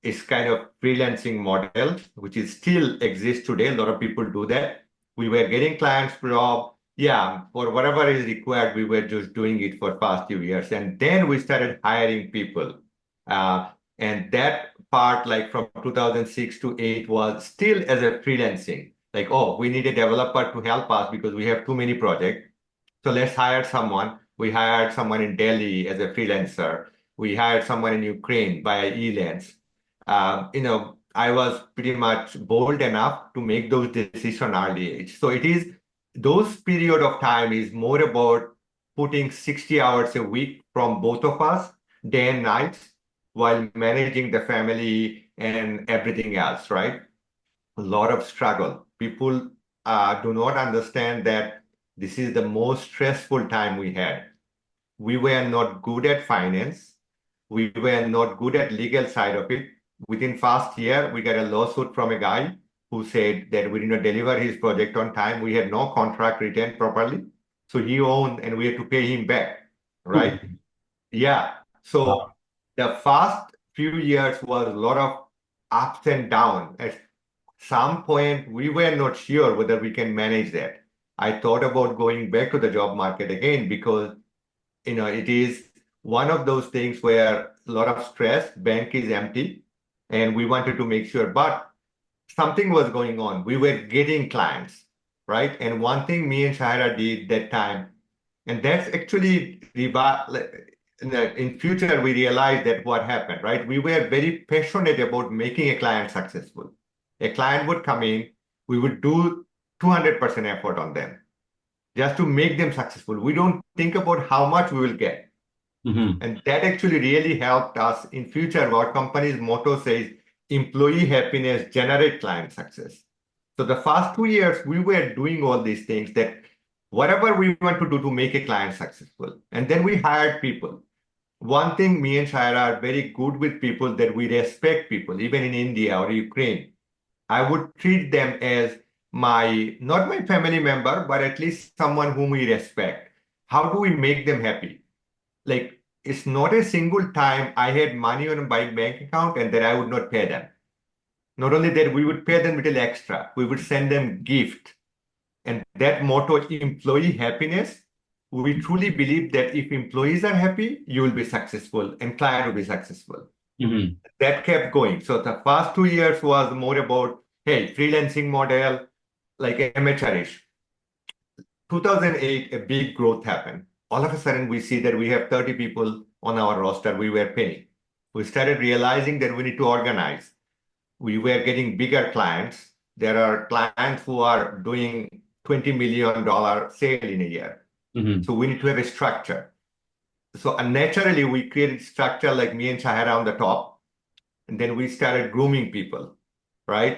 Speaker 2: It's kind of freelancing model, which is still exists today. A lot of people do that. We were getting clients job. Yeah, for whatever is required, we were just doing it for past few years. And then we started hiring people. Uh, and that part, like from 2006 to 8, was still as a freelancing. Like, oh, we need a developer to help us because we have too many projects. So let's hire someone. We hired someone in Delhi as a freelancer. We hired someone in Ukraine via Elance. I was pretty much bold enough to make those decisions early age. So it is those period of time is more about putting 60 hours a week from both of us, day and night, while managing the family and everything else, right? A lot of struggle. People do not understand that this is the most stressful time we had. We were not good at finance. We were not good at legal side of it. Within first year, we got a lawsuit from a guy who said that we did not deliver his project on time. We had no contract written properly. So he owned and we had to pay him back, right?
Speaker 1: Mhm.
Speaker 2: Yeah. So
Speaker 1: Wow.
Speaker 2: the first few years was a lot of ups and downs. At some point, we were not sure whether we can manage that. I thought about going back to the job market again because it is one of those things where a lot of stress, bank is empty, and we wanted to make sure. But something was going on. We were getting clients, right? And one thing me and Shahara did that time, and that's actually in future we realized that what happened, right? We were very passionate about making a client successful. A client would come in, we would do 200% effort on them just to make them successful. We don't think about how much we will get.
Speaker 1: Mhm.
Speaker 2: And that actually really helped us in future. Our company's motto says employee happiness generate client success. So the first 2 years we were doing all these things that whatever we want to do to make a client successful. And then we hired people. One thing me and Shaira are very good with people that we respect people, even in India or Ukraine. I would treat them as not my family member, but at least someone whom we respect. How do we make them happy? Like, it's not a single time I had money on my bank account and that I would not pay them. Not only that, we would pay them little extra. We would send them gift. And that motto, employee happiness, we truly believe that if employees are happy, you will be successful and client will be successful.
Speaker 1: Mhm.
Speaker 2: That kept going. So the first 2 years was more about, hey, freelancing model, like amateurish. 2008, a big growth happened. All of a sudden, we see that we have 30 people on our roster we were paying. We started realizing that we need to organize. We were getting bigger clients. There are clients who are doing $20 million sale in a year.
Speaker 1: Mhm.
Speaker 2: So we need to have a structure. So naturally, we created structure like me and Shahara on the top. And then we started grooming people, right?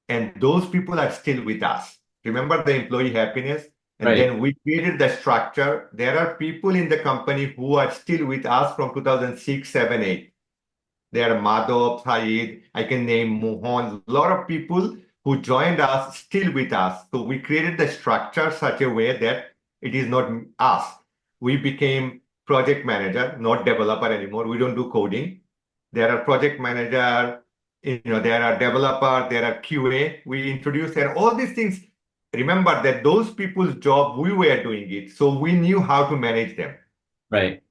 Speaker 2: And those people are still with us. Remember the employee happiness? And
Speaker 1: Right.
Speaker 2: then we created the structure. There are people in the company who are still with us from 2006, 7, 8. They are Madhav, Saeed, I can name Mohan, a lot of people who joined us still with us. So we created the structure such a way that it is not us. We became project manager, not developer anymore. We don't do coding. There are project manager, there are developer, there are QA. We introduced and all these things. Remember that those people's job, we were doing it. So we knew how to manage them.
Speaker 1: Right.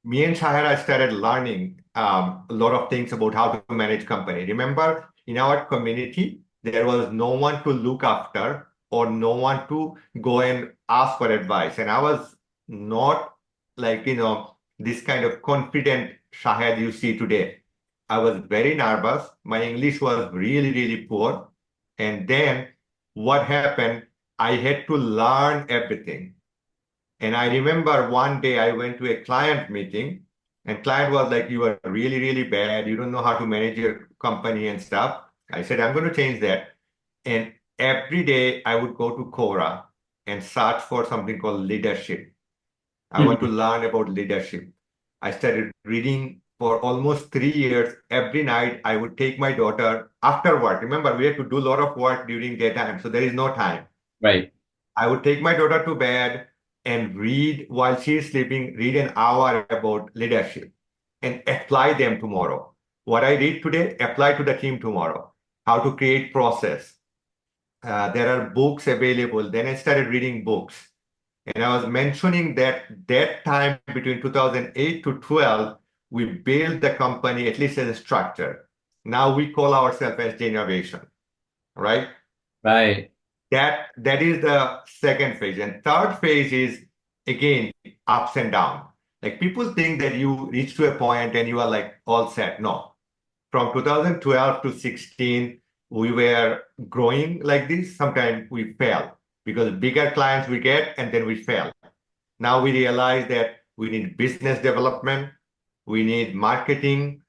Speaker 2: Me and Shahara started learning a lot of things about how to manage company. Remember, in our community, there was no one to look after or no one to go and ask for advice. And I was not like, this kind of confident Shahed you see today. I was very nervous. My English was really, really poor. And then what happened? I had to learn everything. And I remember one day I went to a client meeting and client was like, you are really, really bad. You don't know how to manage your company and stuff. I said, I'm going to change that. And every day I would go to Quora and search for something called leadership. I want to
Speaker 1: Mhm.
Speaker 2: learn about leadership. I started reading for almost 3 years. Every night I would take my daughter after work. Remember, we had to do a lot of work during daytime, so there is no time.
Speaker 1: Right.
Speaker 2: I would take my daughter to bed and read while she's sleeping, read an hour about leadership and apply them tomorrow. What I read today, apply to the team tomorrow. How to create process. There are books available. Then I started reading books. And I was mentioning that that time between 2008 to 12, we built the company at least as a structure. Now we call ourselves as Innovation, right?
Speaker 1: Right.
Speaker 2: That is the second phase. And third phase is again ups and downs. Like people think that you reach to a point and you are like all set. No. From 2012 to 16, we were growing like this. Sometimes we fail because bigger clients we get and then we fail. Now we realize that we need business development, we need marketing.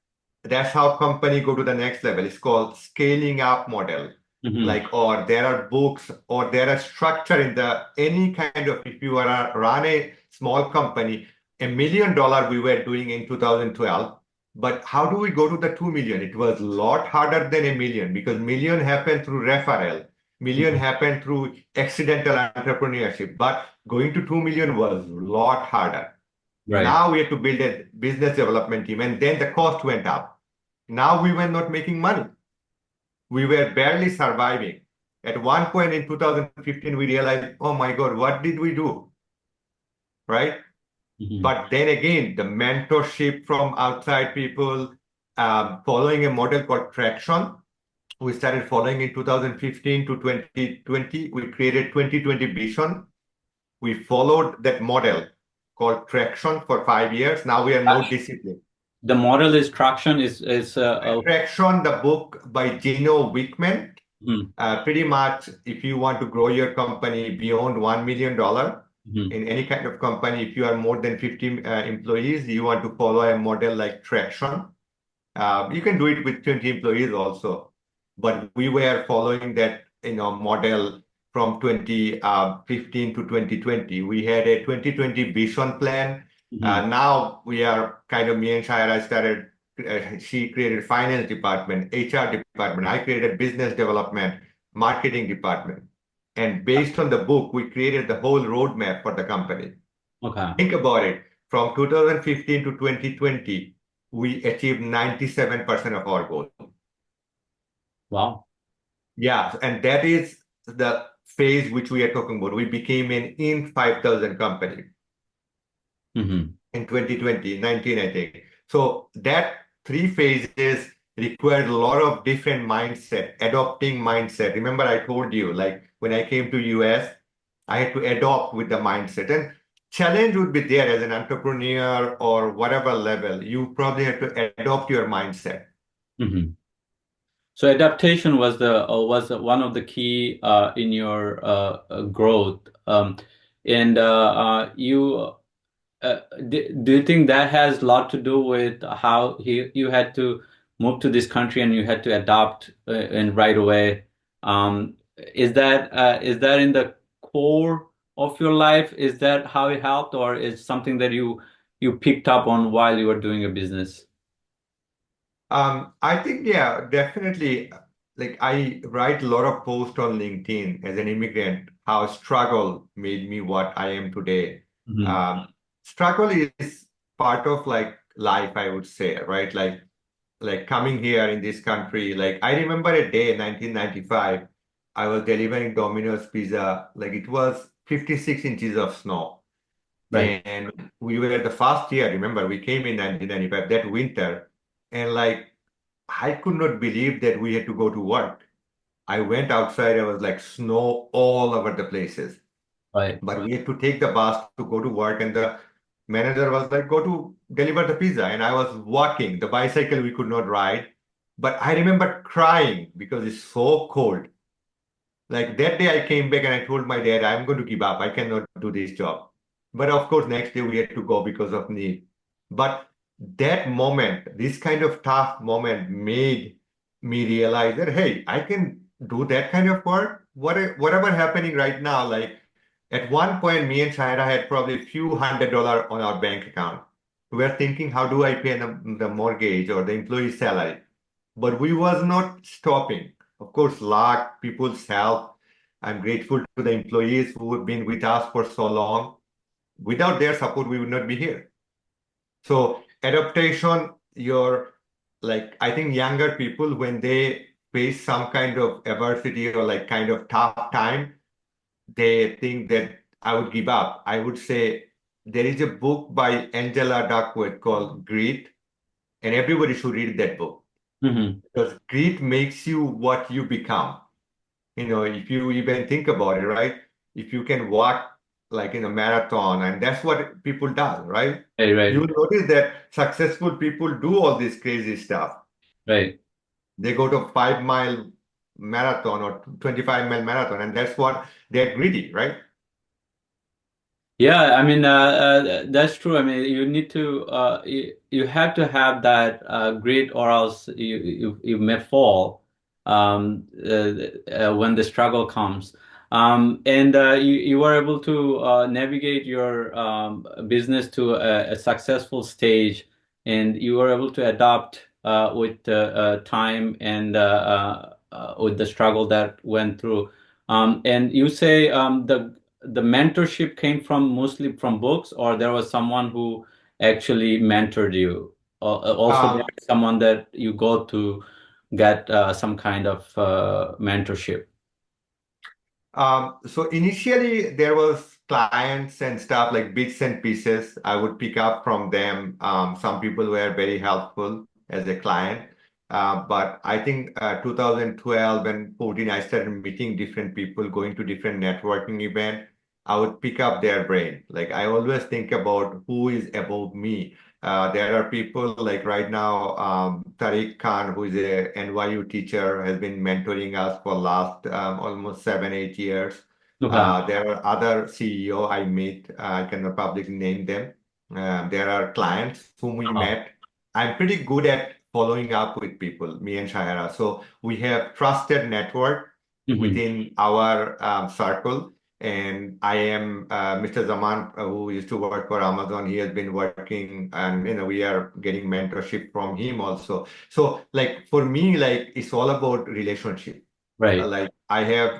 Speaker 2: That's how company go to the next level. It's called scaling up model.
Speaker 1: Hmm.
Speaker 2: Like, or there are books, or there are structure in the any kind of, if you are run a small company, $1 million we were doing in 2012. But how do we go to the 2 million? It was a lot harder than a million because million happened through referral, million
Speaker 1: Hmm.
Speaker 2: happened through accidental entrepreneurship. But going to 2 million was a lot harder.
Speaker 1: Right.
Speaker 2: Now we had to build a business development team, and then the cost went up. Now we were not making money. We were barely surviving. At one point in 2015, we realized, oh my God, what did we do? Right?
Speaker 1: Hmm.
Speaker 2: But then again, the mentorship from outside people, following a model called Traction, we started following in 2015 to 2020. We created 2020 vision. We followed that model called Traction for 5 years. Now we are more disciplined.
Speaker 1: The model is traction is
Speaker 2: Traction, the book by Gino Wickman.
Speaker 1: mhm,
Speaker 2: Pretty much, if you want to grow your company beyond $1 million
Speaker 1: mhm.
Speaker 2: in any kind of company, if you are more than 50 employees, you want to follow a model like Traction. You can do it with 20 employees also, but we were following that model from 2015 to 2020. We had a 2020 vision plan.
Speaker 1: Mhm.
Speaker 2: Now we are kind of, me and Shaira started. She created finance department, HR department. I created business development, marketing department, and based on the book, we created the whole roadmap for the company.
Speaker 1: Okay.
Speaker 2: Think about it. From 2015 to 2020, we achieved 97% of our goal.
Speaker 1: Wow.
Speaker 2: Yeah, and that is the phase which we are talking about. We became an in 5,000 company
Speaker 1: Hmm.
Speaker 2: in 2020, 19, I think. So that three phases required a lot of different mindset, adopting mindset. Remember, I told you, like when I came to US, I had to adopt with the mindset. And challenge would be there as an entrepreneur or whatever level. You probably have to adopt your mindset.
Speaker 1: Hmm. So adaptation was one of the key in your growth. And you do you think that has a lot to do with how you had to move to this country and you had to adapt and right away? Is that in the core of your life? Is that how it helped, or is something that you picked up on while you were doing a business?
Speaker 2: I think, yeah, definitely. Like I write a lot of posts on LinkedIn as an immigrant, how struggle made me what I am today.
Speaker 1: Hmm.
Speaker 2: Um, Struggle is part of like life, I would say, right? Like coming here in this country. Like I remember a day, 1995, I was delivering Domino's pizza. Like it was 56 inches of snow.
Speaker 1: Right.
Speaker 2: And we were the first year, remember, we came in 1995, that winter. And like I could not believe that we had to go to work. I went outside, I was like snow all over the places.
Speaker 1: Right.
Speaker 2: But we had to take the bus to go to work, and the manager was like, go to deliver the pizza. And I was walking. The bicycle we could not ride. But I remember crying because it's so cold. Like that day I came back and I told my dad, I'm going to give up. I cannot do this job. But of course, next day we had to go because of need. But that moment, this kind of tough moment made me realize that, hey, I can do that kind of work. Whatever happening right now, like at one point, me and Shaira had probably a few $100 on our bank account. We were thinking, how do I pay the mortgage or the employee salary? But we was not stopping. Of course, luck, people's help. I'm grateful to the employees who have been with us for so long. Without their support, we would not be here. So adaptation, your like I think younger people when they face some kind of adversity or like kind of tough time, they think that I would give up. I would say there is a book by Angela Duckworth called Greed, and everybody should read that book
Speaker 1: Hmm.
Speaker 2: because greed makes you what you become. If you even think about it, right? If you can walk like in a marathon, and that's what people do, right?
Speaker 1: Right,
Speaker 2: You
Speaker 1: right,
Speaker 2: will notice that successful people do all this crazy stuff.
Speaker 1: right.
Speaker 2: They go to 5 mile marathon or 25-mile marathon, and that's what they're greedy, right?
Speaker 1: Yeah, I mean that's true. I mean, you need to you have to have that grit, or else you may fall when the struggle comes. And you were able to navigate your business to a successful stage, and you were able to adapt with time and with the struggle that went through. And you say the mentorship came from mostly from books, or there was someone who actually mentored you? Also, there
Speaker 2: Um,
Speaker 1: is someone that you go to get some kind of mentorship.
Speaker 2: so initially there was clients and stuff like bits and pieces. I would pick up from them. Some people were very helpful as a client. But I think 2012 and 14, I started meeting different people, going to different networking events. I would pick up their brain. Like I always think about who is above me. There are people like right now, Tariq Khan, who is a NYU teacher, has been mentoring us for last almost 7, 8 years.
Speaker 1: Okay.
Speaker 2: There are other CEO I meet. I cannot publicly name them. There are clients whom we
Speaker 1: Uh-huh.
Speaker 2: met. I'm pretty good at following up with people, me and Shahara. So we have trusted network
Speaker 1: Hmm.
Speaker 2: within our circle. And I am Mr. Zaman, who used to work for Amazon. He has been working, and we are getting mentorship from him also. So, like for me, like it's all about relationship.
Speaker 1: Right.
Speaker 2: Like I have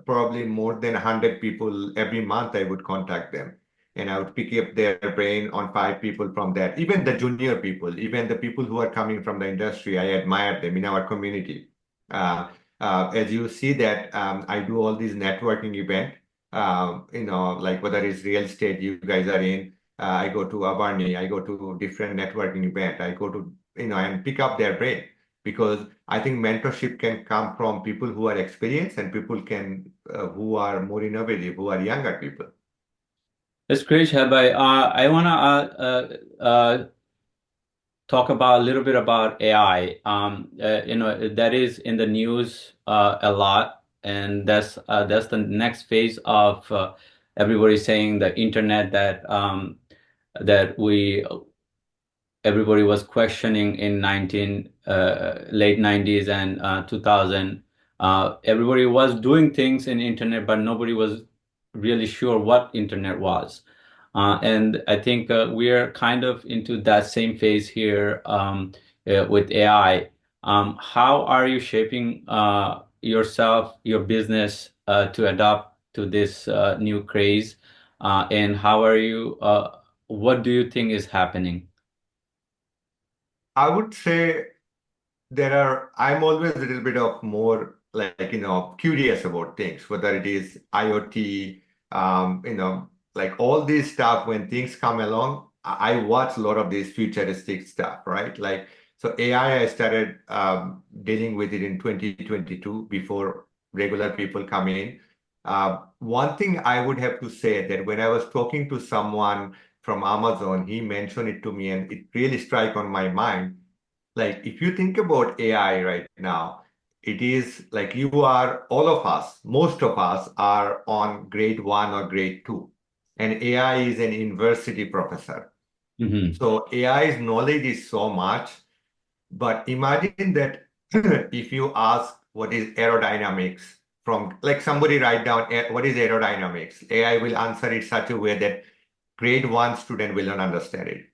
Speaker 2: probably more than 100 people every month. I would contact them, and I would pick up their brain on 5 people from that. Even the junior people, even the people who are coming from the industry, I admire them in our community. Uh, as you see that I do all these networking events like whether it's real estate you guys are in, I go to Abarni, I go to different networking event, I go to, and pick up their brain because I think mentorship can come from people who are experienced and people who are more innovative, who are younger people.
Speaker 1: That's great, Shabai. I want to talk about a little bit about AI. That is in the news a lot, and that's the next phase of everybody saying the internet that we everybody was questioning in 19 late 90s and 2000. Everybody was doing things in internet, but nobody was really sure what internet was. And I think we are kind of into that same phase here with AI. How are you shaping yourself, your business to adapt to this new craze? And how are you, what do you think is happening?
Speaker 2: I would say I'm always a little bit of more like, curious about things, whether it is IoT, like all this stuff, when things come along, I watch a lot of this futuristic stuff, right? Like, so AI, I started dealing with it in 2022 before regular people come in. One thing I would have to say that when I was talking to someone from Amazon, he mentioned it to me and it really struck on my mind like, if you think about AI right now, it is like all of us, most of us are on grade 1 or grade 2. And AI is an university professor.
Speaker 1: Hmm.
Speaker 2: So AI's knowledge is so much. But imagine that if you ask what is aerodynamics from, like somebody write down what is aerodynamics, AI will answer it such a way that grade 1 student will not understand it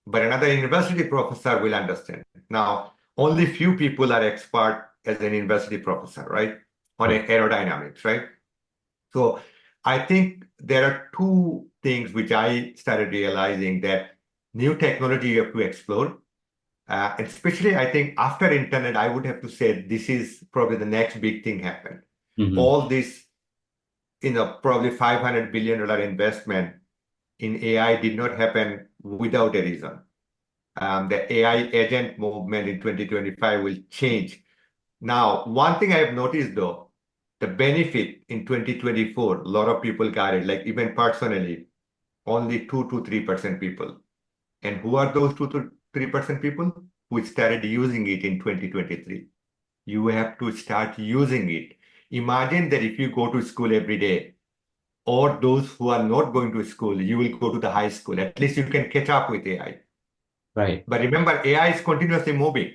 Speaker 2: but another university professor will understand. Now, only few people are expert as an university professor, right? On aerodynamics, right? So I think there are two things which I started realizing that new technology you have to explore Especially, I think after internet, I would have to say this is probably the next big thing happened.
Speaker 1: Hmm.
Speaker 2: All this, probably $500 billion investment in AI did not happen without a reason. The AI agent movement in 2025 will change. Now, one thing I have noticed though, the benefit in 2024, a lot of people got it, like even personally, only 2 to 3% people. And who are those 2 to 3% people who started using it in 2023? You have to start using it. Imagine that if you go to school every day, or those who are not going to school, you will go to the high school. At least you can catch up with AI.
Speaker 1: Right.
Speaker 2: But remember, AI is continuously moving.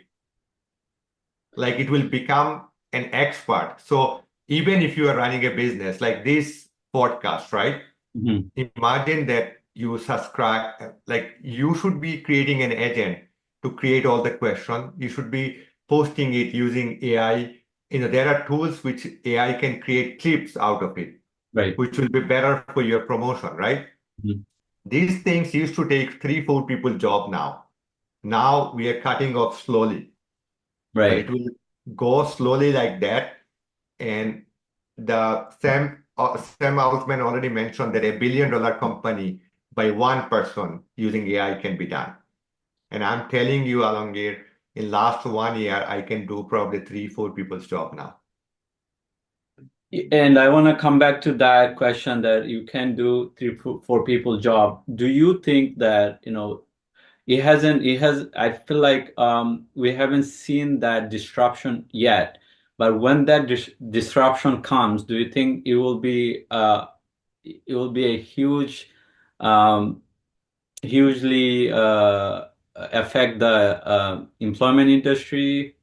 Speaker 2: Like it will become an expert. So even if you are running a business like this podcast, right?
Speaker 1: Hmm.
Speaker 2: Imagine that you subscribe, like you should be creating an agent to create all the question. You should be posting it using AI. There are tools which AI can create clips out of it,
Speaker 1: Right.
Speaker 2: which will be better for your promotion, right?
Speaker 1: Mhm.
Speaker 2: These things used to take 3, 4 people job now. Now we are cutting off slowly, but
Speaker 1: Right.
Speaker 2: it will go slowly like that. And the Sam Altman already mentioned that $1 billion company by one person using AI can be done. And I'm telling you, Alongir, in last 1 year, I can do probably 3, 4 people's job now.
Speaker 1: And I want to come back to that question that you can do three, four people job. Do you think that, I feel like we haven't seen that disruption yet, but when that disruption comes, do you think it will be a um, hugely affect the employment industry?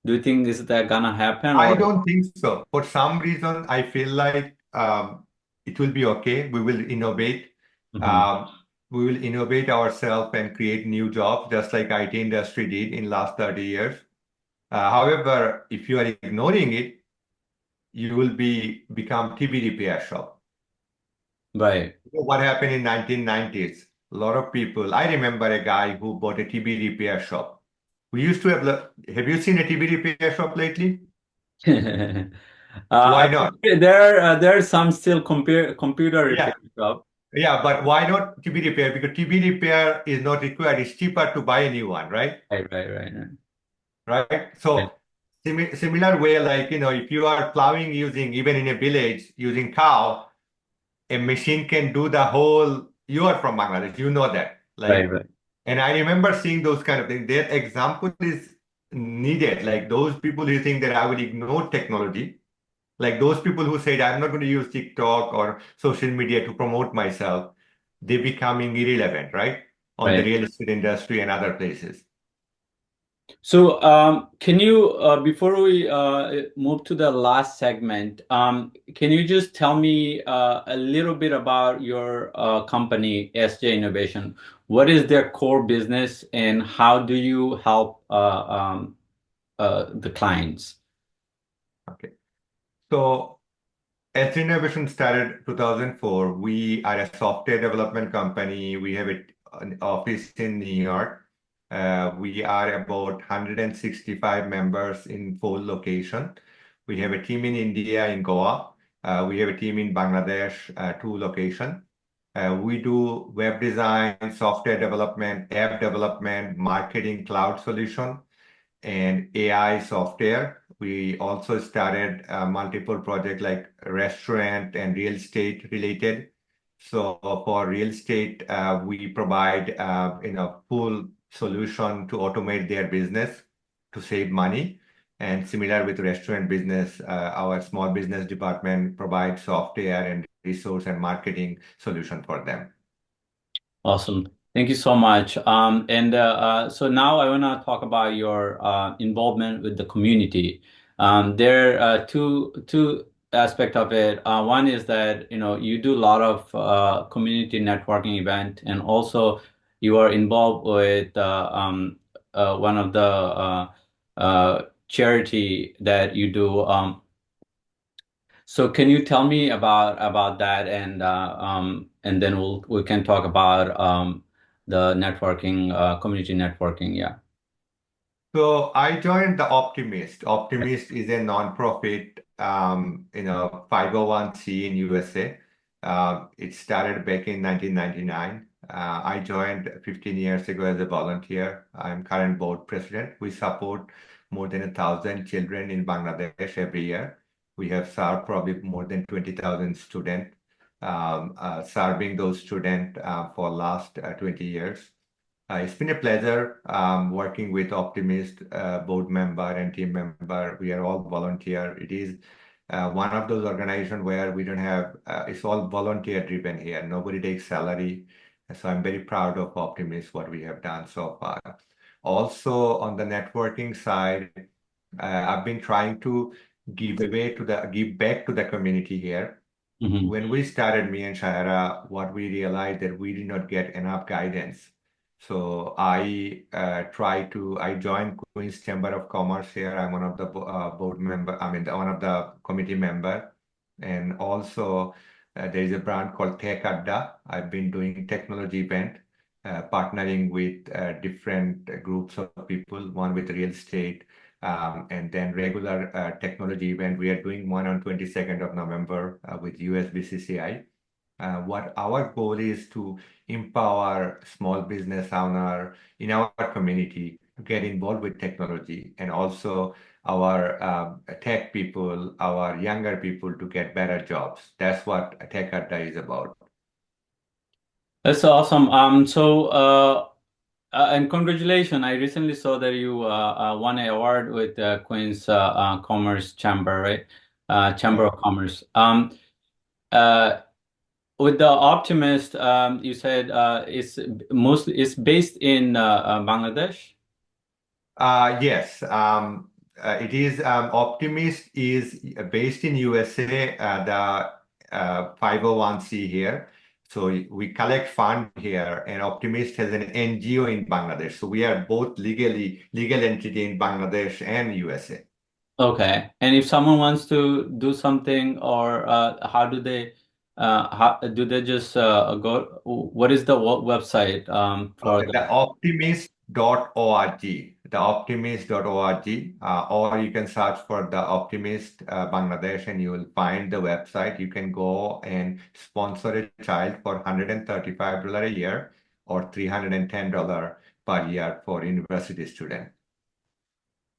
Speaker 1: Do you think is that gonna happen
Speaker 2: I
Speaker 1: or?
Speaker 2: don't think so. For some reason, I feel like it will be okay. We will innovate.
Speaker 1: Mhm.
Speaker 2: Um, we will innovate ourselves and create new jobs, just like IT industry did in last 30 years. However, if you are ignoring it, you will become TB repair shop.
Speaker 1: Right.
Speaker 2: What happened in 1990s? A lot of people. I remember a guy who bought a TB repair shop. We used to have. Have you seen a TB repair shop lately? Why not?
Speaker 1: There are some still computer repair
Speaker 2: Yeah,
Speaker 1: shop.
Speaker 2: yeah, but why not TB repair? Because TB repair is not required. It's cheaper to buy a new one, right?
Speaker 1: Right, right, right, right.
Speaker 2: Right.
Speaker 1: Right.
Speaker 2: So similar way, like if you are plowing using even in a village using cow, a machine can do the whole. You are from Bangladesh, you know that.
Speaker 1: Right,
Speaker 2: Like,
Speaker 1: right.
Speaker 2: and I remember seeing those kind of things. Their example is needed. Like those people who think that I will ignore technology, like those people who said I'm not going to use TikTok or social media to promote myself, they becoming irrelevant, right? On the
Speaker 1: Right.
Speaker 2: real estate industry and other places.
Speaker 1: So, can you, before we move to the last segment, can you just tell me a little bit about your company, SJ Innovation? What is their core business and how do you help the clients?
Speaker 2: Okay. So as Innovation started 2004, we are a software development company. We have an office in New York. We are about 165 members in 4 locations. We have a team in India, in Goa. We have a team in Bangladesh, 2 locations. We do web design, software development, app development, marketing, cloud solution and AI software. We also started multiple projects like restaurant and real estate related. So for real estate, we provide full solution to automate their business to save money. And similar with restaurant business, our small business department provides software and resource and marketing solution for them.
Speaker 1: Awesome. Thank you so much. And so now I want to talk about your involvement with the community. There are two aspects of it. One is that you do a lot of community networking event, and also you are involved with one of the charity that you do. So can you tell me about that and then we can talk about the networking community networking. Yeah.
Speaker 2: So I joined the Optimist. Optimist is a nonprofit, 501c in USA. It started back in 1999. I joined 15 years ago as a volunteer. I'm current board president. We support more than 1,000 children in Bangladesh every year. We have served probably more than 20,000 students, serving those students for last 20 years. It's been a pleasure working with Optimist board member and team member. We are all volunteer. It is one of those organizations where we don't have, it's all volunteer driven here. Nobody takes salary. So I'm very proud of Optimist, what we have done so far. Also on the networking side, I've been trying to give back to the community here.
Speaker 1: Hmm.
Speaker 2: When we started, me and Shahara, what we realized that we did not get enough guidance. So I joined Queen's Chamber of Commerce here. I'm one of the board member, one of the committee member. And also there is a brand called Tech Adda. I've been doing technology event, partnering with different groups of people, one with real estate, and then regular technology event. We are doing one on 22nd of November with USBCCI. What our goal is to empower small business owner in our community to get involved with technology, and also our tech people, our younger people to get better jobs. That's what Tech Adda is about.
Speaker 1: That's awesome. And congratulations. I recently saw that you won an award with the Queen's Commerce Chamber, right? Chamber
Speaker 2: Yeah.
Speaker 1: of Commerce. Uh, with the Optimist, you said it's based in Bangladesh.
Speaker 2: Yes, it is. Optimist is based in USA, the 501c here. So we collect fund here, and Optimist has an NGO in Bangladesh. So we are both legal entity in Bangladesh and USA.
Speaker 1: Okay. And if someone wants to do something, or how do they just go? What is the website for
Speaker 2: Okay,
Speaker 1: the?
Speaker 2: theoptimist.org, or you can search for the Optimist Bangladesh and you will find the website. You can go and sponsor a child for $135 a year or $310 per year for university student.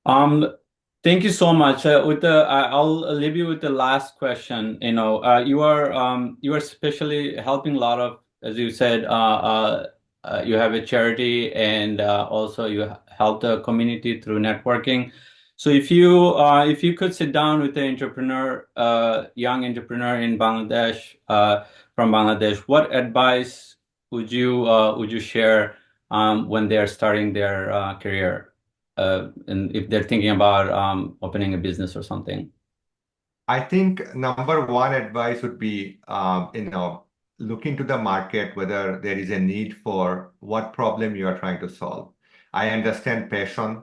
Speaker 1: Um, Thank you so much. I'll leave you with the last question. You are especially helping a lot of, as you said, you have a charity, and also you help the community through networking. So if you could sit down with the young entrepreneur in Bangladesh, from Bangladesh, what advice would you share when they're starting their career? And if they're thinking about opening a business or something.
Speaker 2: I think number one advice would be, look into the market, whether there is a need for what problem you are trying to solve. I understand passion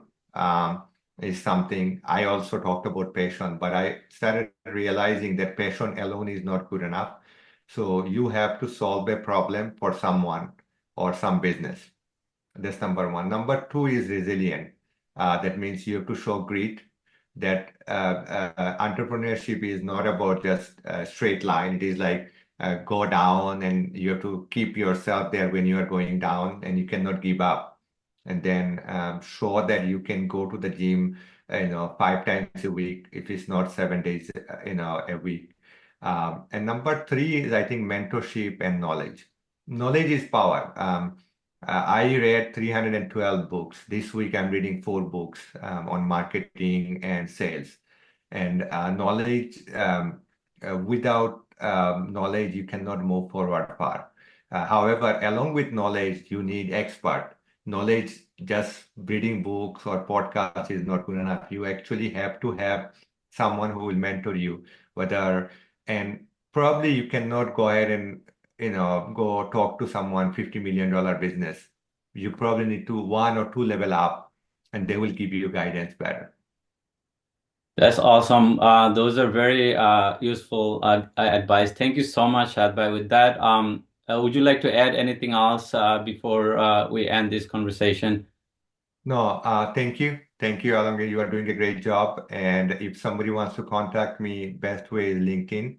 Speaker 2: is something. I also talked about passion, but I started realizing that passion alone is not good enough. So you have to solve a problem for someone or some business. That's number one. Number two is resilient. That means you have to show grit. That entrepreneurship is not about just a straight line. It is like go down, and you have to keep yourself there when you are going down, and you cannot give up. And then show that you can go to the gym, 5 times a week, if it's not 7 days, a week. And number three is, I think, mentorship and knowledge. Knowledge is power. I read 312 books. This week I'm reading 4 books on marketing and sales. And knowledge, without knowledge, you cannot move forward far. However, along with knowledge, you need expert. Knowledge, just reading books or podcasts is not good enough. You actually have to have someone who will mentor you, and probably you cannot go ahead and go talk to someone $50 million business. You probably need to 1 or 2 level up, and they will give you guidance better.
Speaker 1: That's awesome. Those are very useful advice. Thank you so much, Adbai. With that, would you like to add anything else before we end this conversation?
Speaker 2: No, thank you. Thank you, Alamgir. You are doing a great job. And if somebody wants to contact me, best way is LinkedIn.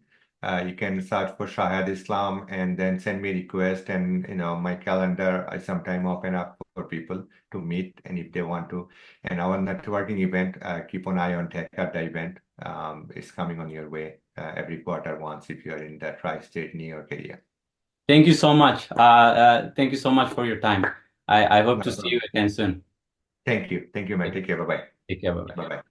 Speaker 2: You can search for Shahed Islam and then send me a request. And my calendar, I sometime open up for people to meet, and if they want to. And our networking event, keep an eye on Tech at the event. It's coming on your way every quarter once if you're in the tri-state New York area.
Speaker 1: Thank you so much. Thank you so much for your time. I hope
Speaker 2: No
Speaker 1: to see you
Speaker 2: problem.
Speaker 1: again soon.
Speaker 2: Thank you. Thank you, man.
Speaker 1: Take
Speaker 2: Take care. Bye-bye.
Speaker 1: take care. Bye bye.
Speaker 2: Bye-bye.